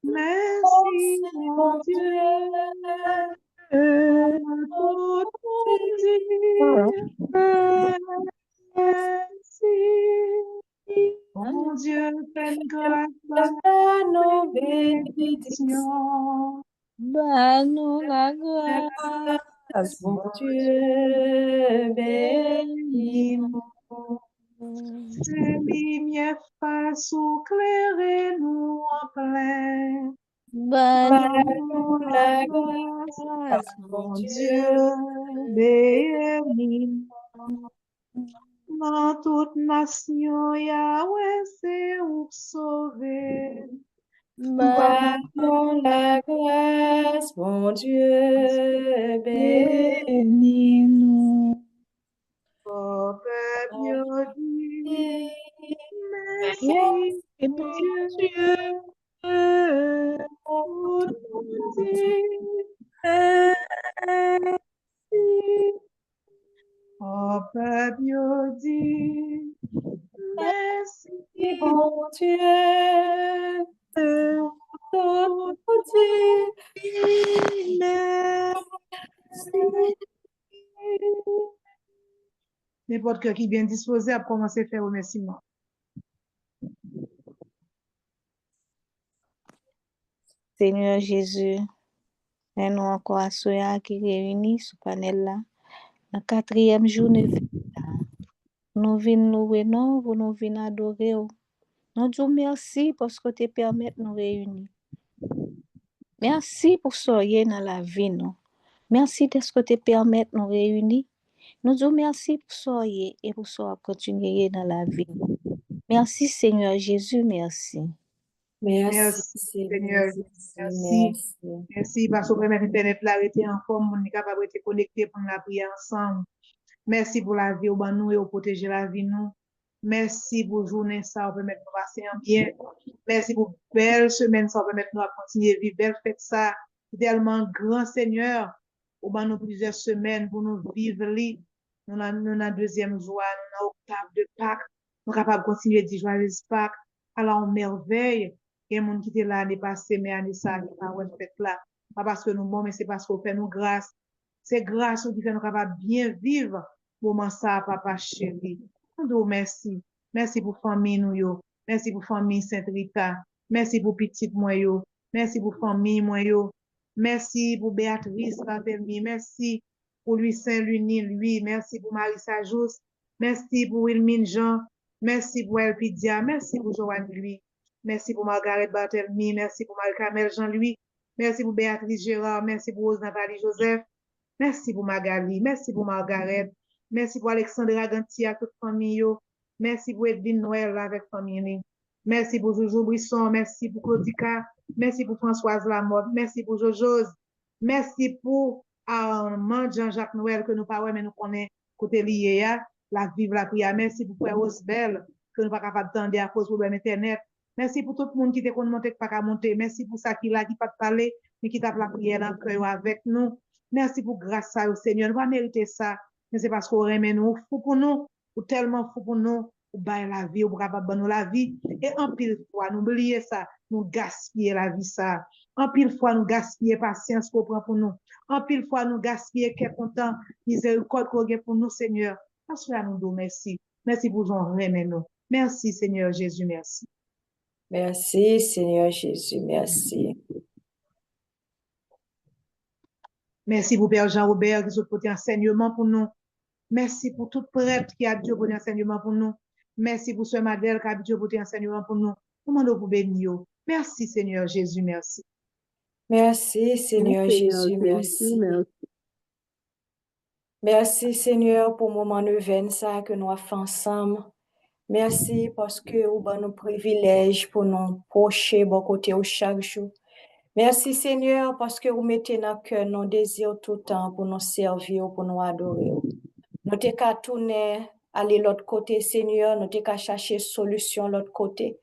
merci, mon Dieu. Tout monde dit merci. Mon Dieu, fais grâce à nos bénédictions. Nous la grâce, Mon Dieu, bénis-nous. Ces lumières fassent éclairer nous en plein. Nous la grâce, Mon Dieu, bénis-nous. Dans toute nation, Yahweh, c'est où sauver. Nous la grâce, mon Dieu, bénis-nous. Oh, Père Dieu, merci, mon Dieu. Tout le monde dit merci. Oh, Père dit merci, Mon Dieu, tout le monde dit merci. N'importe qui est bien disposé à commencer à faire remerciement. Seigneur Jésus, nous encore à ceux qui réunis sous panel là. La 4e journée, nous venons louer, nous venons adorer. Nous disons merci parce que tu permets de nous réunir. Merci pour soyez dans la vie, nous. Merci de ce que tu permets de nous réunir. Nous disons merci pour soyez et pour continuer dans la vie. Merci Seigneur Jésus, merci. Merci, Seigneur. Merci parce que permet Internet là rester en forme, on est capable de connecter pour la prière ensemble. Merci pour la vie au ban nous et au protéger la vie nous. Merci pour journée ça, on permet de passer en bien. Merci pour belle semaine ça, on permet de continuer à vivre belle fête ça. Tellement grand Seigneur, au ban nous plusieurs semaines pour nous vivre li. Nous avons deuxième joie, nous avons octave de Pâques. Nous sommes capables de continuer à dire joyeuse Pâques. Alors on merveille. Il y a des gens qui étaient là l'année passée, mais l'année ça, qui pas fait là. Pas parce que nous sommes, mais c'est parce qu'on fait nous grâce. C'est grâce qui fait nous capables de bien vivre. Moment ça, papa chéri. Nous merci. Merci pour famille nous yo. Merci pour famille Saint-Rita. Merci pour petite moi yo. Merci pour famille moi yo. Merci pour Béatrice Barthélemy. Merci pour Louis Saint-Luni, lui. Merci pour Marissa Jous. Merci pour Wilmine Jean. Merci pour Elpidia. Merci pour Joanne lui. Merci pour Margaret Barthélemy. Merci pour Marie-Camille Jean-Louis. Merci pour Béatrice Gérard. Merci pour Rose Nathalie Joseph. Merci pour Magali. Merci pour Margaret. Merci pour Alexandra Gantia, toute famille. Merci pour Edwin Noël avec famille. Merci pour Jojo Brisson. Merci pour Claudica. Merci pour Françoise Lamotte. Merci pour Jojo. Merci pour Armand Jean-Jacques Noël que nous parlons, mais nous connaissons côté lié, la vive la prière. Merci pour Frère Osbel que nous ne sommes pas capables d'attendre à cause du problème Internet. Merci pour tout le monde qui était monté, pas qu'à monter. Merci pour ça qui là, qui pas parler, mais qui tape la prière dans le cœur avec nous. Merci pour grâce à au Seigneur. Nous ne pas mériter ça, mais c'est parce qu'on remet nous, fou pour nous, ou tellement fou pour nous, ou bailler la vie, ou capable de nous la vie. Et en pile fois, nous oublier ça, nous gaspiller la vie ça. En pile fois, nous gaspiller patience qu'on prend pour nous. En pile fois, nous gaspiller quel content, miséricorde qu'on a pour nous, Seigneur. Parce que nous disons merci. Merci pour nous remet nous. Merci, Seigneur Jésus, merci. Merci, Seigneur Jésus, merci. Merci pour Père Jean-Robert qui a porté enseignement pour nous. Merci pour tout prêtre qui a Dieu porté enseignement pour nous. Merci pour Sœur Madeleine qui a Dieu porté enseignement pour nous. Nous demandons pour bénir. Merci Seigneur Jésus, merci. Merci Seigneur Jésus, merci. Merci Seigneur pour le moment neuvaine ça que nous avons fait ensemble. Merci parce que vous avez nos privilèges pour nous procher bon côté au chaque jour. Merci Seigneur parce que vous mettez dans le cœur nos désirs tout le temps pour nous servir, pour nous adorer. Nous t'es qu'à tourner, aller l'autre côté Seigneur, nous t'es qu'à chercher solution l'autre côté.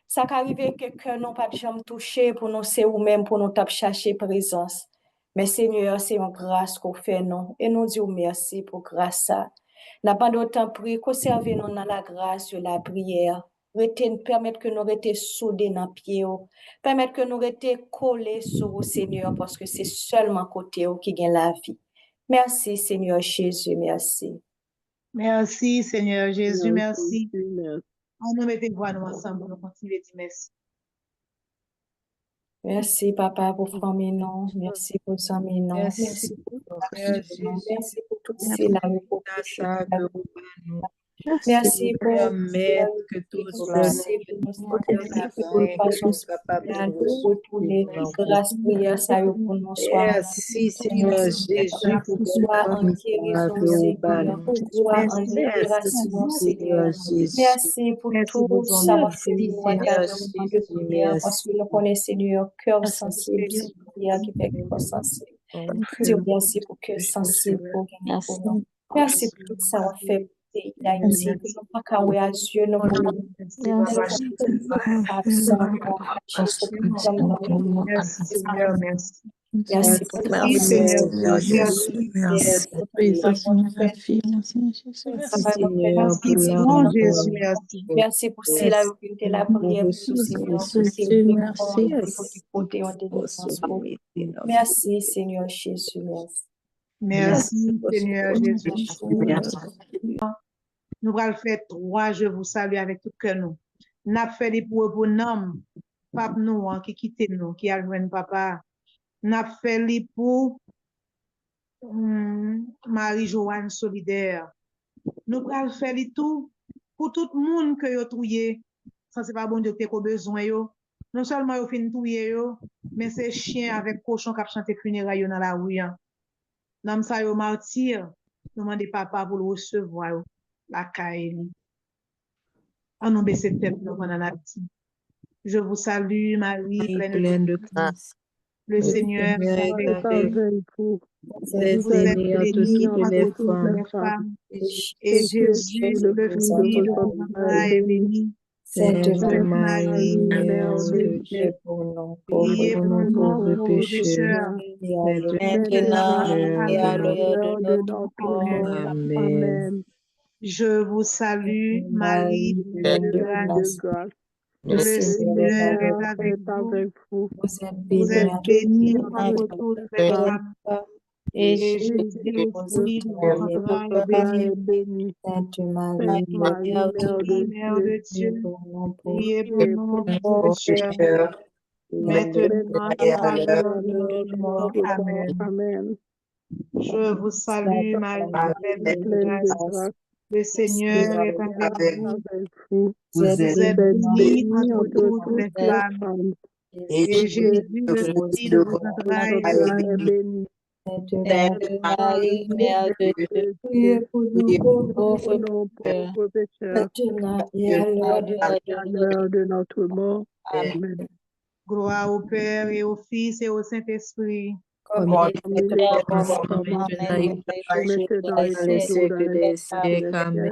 Ça qu'arrive que cœur n'ont pas de jamais touché pour nous c'est ou même pour nous tape chercher présence. Mais Seigneur, c'est une grâce qu'on fait nous et nous disons merci pour grâce ça. N'a pas d'autant prier, conserver nous dans la grâce de la prière. Permettre que nous restions soudés dans le pied, permettre que nous restions collés sur vous, Seigneur, parce que c'est seulement côté qui gagne la vie. Merci, Seigneur Jésus, merci. Merci, Seigneur Jésus, merci. Merci. On nous mettez voix nous ensemble pour nous continuer à dire merci. Merci, Papa, pour famille, non. Merci pour famille, non. Merci pour merci pour tout cela, pour merci pour permettre que tout grâce prière ça pour nous soir. Merci Seigneur Jésus pour soit en guérison, Seigneur, pour gloire en libération, Seigneur. Merci pour tout ça fait de prière parce que nous connaissons Seigneur cœur sensible, prière qui fait cœur sensible. Dieu merci pour cœur sensible pour gagner pour nous. Merci pour tout ça on fait. D'Haïti, que nous pas qu'à à Dieu, nous merci pour merci Seigneur Jésus, merci pour Jésus, merci. Merci pour cela, la prière, merci Seigneur Jésus, merci. Merci Seigneur Jésus. Nous allons faire 3, je vous salue avec tout cœur nous. Nous avons fait des pour nom, papa nous qui quitte nous, qui a joint papa. Nous avons fait les pour Marie-Joanne solidaire. Nous allons faire les tout pour tout le monde que vous trouvé. Ça c'est pas bon Dieu qui a besoin yo. Non seulement vous fin touyer yo, mais c'est chien avec cochon qui a chanté funérailles dans la rue. Nam sa yo martyr, nous demandons papa pour le recevoir la caille. On nous baisse tête nous pendant la petite. Je vous salue Marie, pleine de grâce. Le Seigneur est avec vous. Vous êtes bénie entre toutes les femmes. Et Jésus, le fruit de votre entrailles, est béni. Sainte Marie, Mère de Dieu, priez pour nous pauvres pécheurs, maintenant et à l'heure de notre mort. Amen. Je vous salue, Marie, pleine de grâce. Le Seigneur est avec vous. Vous êtes bénie entre toutes les femmes. Et Jésus, le fruit de votre entrailles, est béni. Sainte Marie, Mère de Dieu, priez pour nous pauvres pécheurs, maintenant et à l'heure de notre mort. Amen. Je vous salue, Marie, pleine de grâce. Le Seigneur est avec vous. Vous êtes bénie entre toutes les femmes. Et Jésus, le fruit de votre entrailles, est béni. Sainte Marie, Mère de Dieu, priez pour nous pauvres pécheurs, maintenant et à l'heure de notre mort. Amen. Gloire au Père et au Fils et au Saint-Esprit. Comme il est maintenant dans les siècles des siècles. Amen.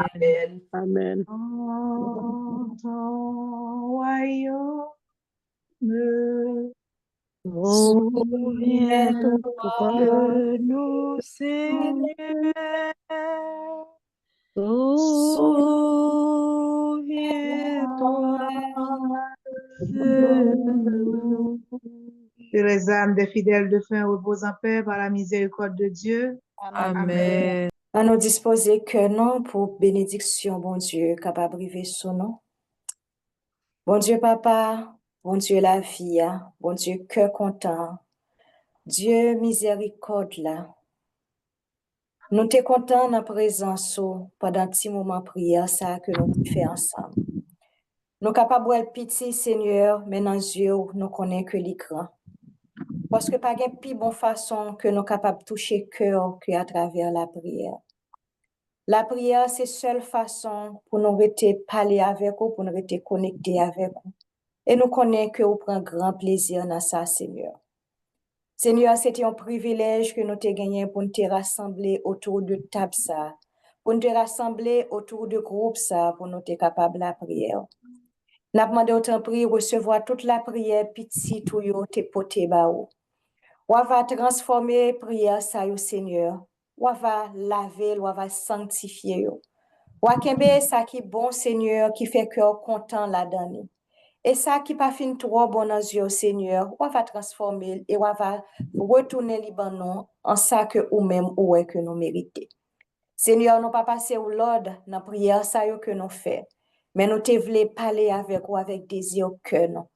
Amen. En ton royaume, souviens-toi de nous, Seigneur. Souviens-toi de nous. Que les âmes des fidèles de fin reposent en paix par la miséricorde de Dieu. Amen. À nous disposer que non pour bénédiction, bon Dieu, capable de vivre son nom. Bon Dieu, Papa, bon Dieu, la vie, bon Dieu, cœur content. Dieu, miséricorde là. Nous te contents dans la présence pendant un petit moment prière, ça que nous fait ensemble. Nous capables de pitié, Seigneur, mais dans les yeux, nous connaissons que l'écran. Parce que pas de plus bonne façon que nous capables de toucher cœur qu'à travers la prière. La prière, c'est seule façon pour nous rester parler avec vous, pour nous rester connectés avec vous. Et nous connaissons que vous prenez grand plaisir dans ça, Seigneur. Seigneur, c'était un privilège que nous t'ai gagné pour nous te rassembler autour de table ça, pour nous te rassembler autour de groupe ça, pour nous te capable la prière. N'a demandé autant prier recevoir toute la prière petit tout yo te poté ba ou. Ou va transformer prière ça yo Seigneur. Ou va laver, ou va sanctifier yo. Ou kembe ça qui bon Seigneur qui fait cœur content la donne. Et ça qui pas fin trop bon dans yeux Seigneur, ou va transformer et ou va retourner Libanon en ça que ou même ou est que nous méritons. Seigneur, nous pas passer au l'ordre dans prière ça yo que nous fait. Mais nous te voulons parler avec ou avec désir que non.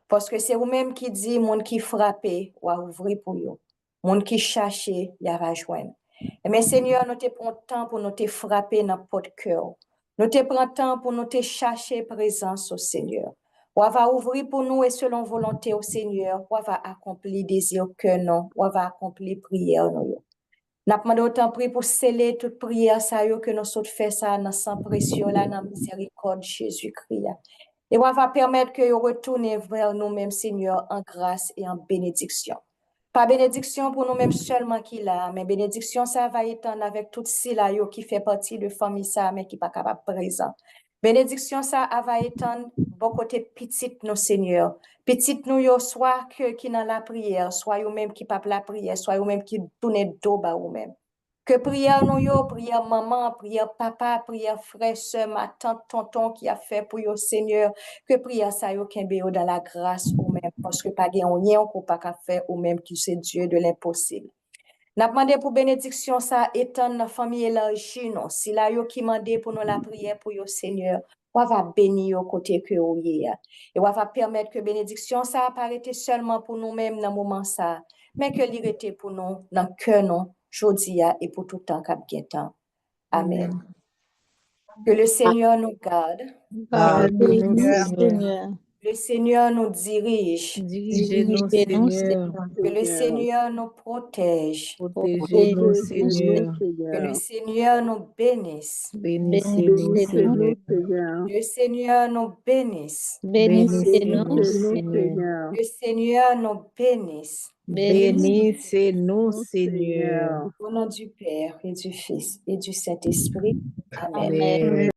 Parce que c'est vous-même qui dit, monde qui frappe, ou à ouvrir pour vous. Monde qui cherche, il va joindre. Mais Seigneur, nous te prends temps pour nous te frapper dans notre cœur. Nous te prends temps pour nous te chercher présence au Seigneur. Ou va ouvrir pour nous et selon volonté au Seigneur, ou va accomplir désir que non, ou va accomplir prière nous. N'a demandé autant prier pour sceller toute prière ça yo que nous sommes fait ça dans sans pression là dans miséricorde Jésus-Christ. Et on va permettre que vous retournez vers nous-mêmes Seigneur en grâce et en bénédiction. Pas bénédiction pour nous-mêmes seulement qui là, mais bénédiction ça va étendre avec tout cela yo qui fait partie de famille ça mais qui pas capable présent. Bénédiction ça va étendre bon côté petite nos Seigneur. Petite nous yo soit que qui dans la prière, soit yo même qui pas la prière, soit yo même qui tourne dos ba ou même. Que prière nous yo, prière maman, prière papa, prière frère, soeur, ma tante, tonton qui a fait pour yo Seigneur, que prière ça yo kembe yo dans la grâce ou même parce que pas gen rien qu'on pas ka faire ou même qui c'est Dieu de l'impossible. N'a demandé pour bénédiction ça étendre la famille élargie non, si la yo qui mandé pour nous la prière pour yo Seigneur, on va bénir au côté que ou et on va permettre que bénédiction ça apparaît seulement pour nous-mêmes dans moment ça, mais que l'irrité pour nous dans cœur non jodia et pour tout temps cap temps. Amen. Que le Seigneur nous garde. Garde-nous, Seigneur. Le Seigneur nous dirige. Dirigez-nous, Seigneur. Que le Seigneur nous protège. Protégez-nous, Seigneur. Que le Seigneur nous bénisse. Bénissez-nous, Seigneur. Le Seigneur nous bénisse. Bénissez-nous, Seigneur. Le Seigneur nous bénisse. Bénissez-nous, Seigneur. Au nom du Père et du Fils et du Saint-Esprit. Amen. Amen.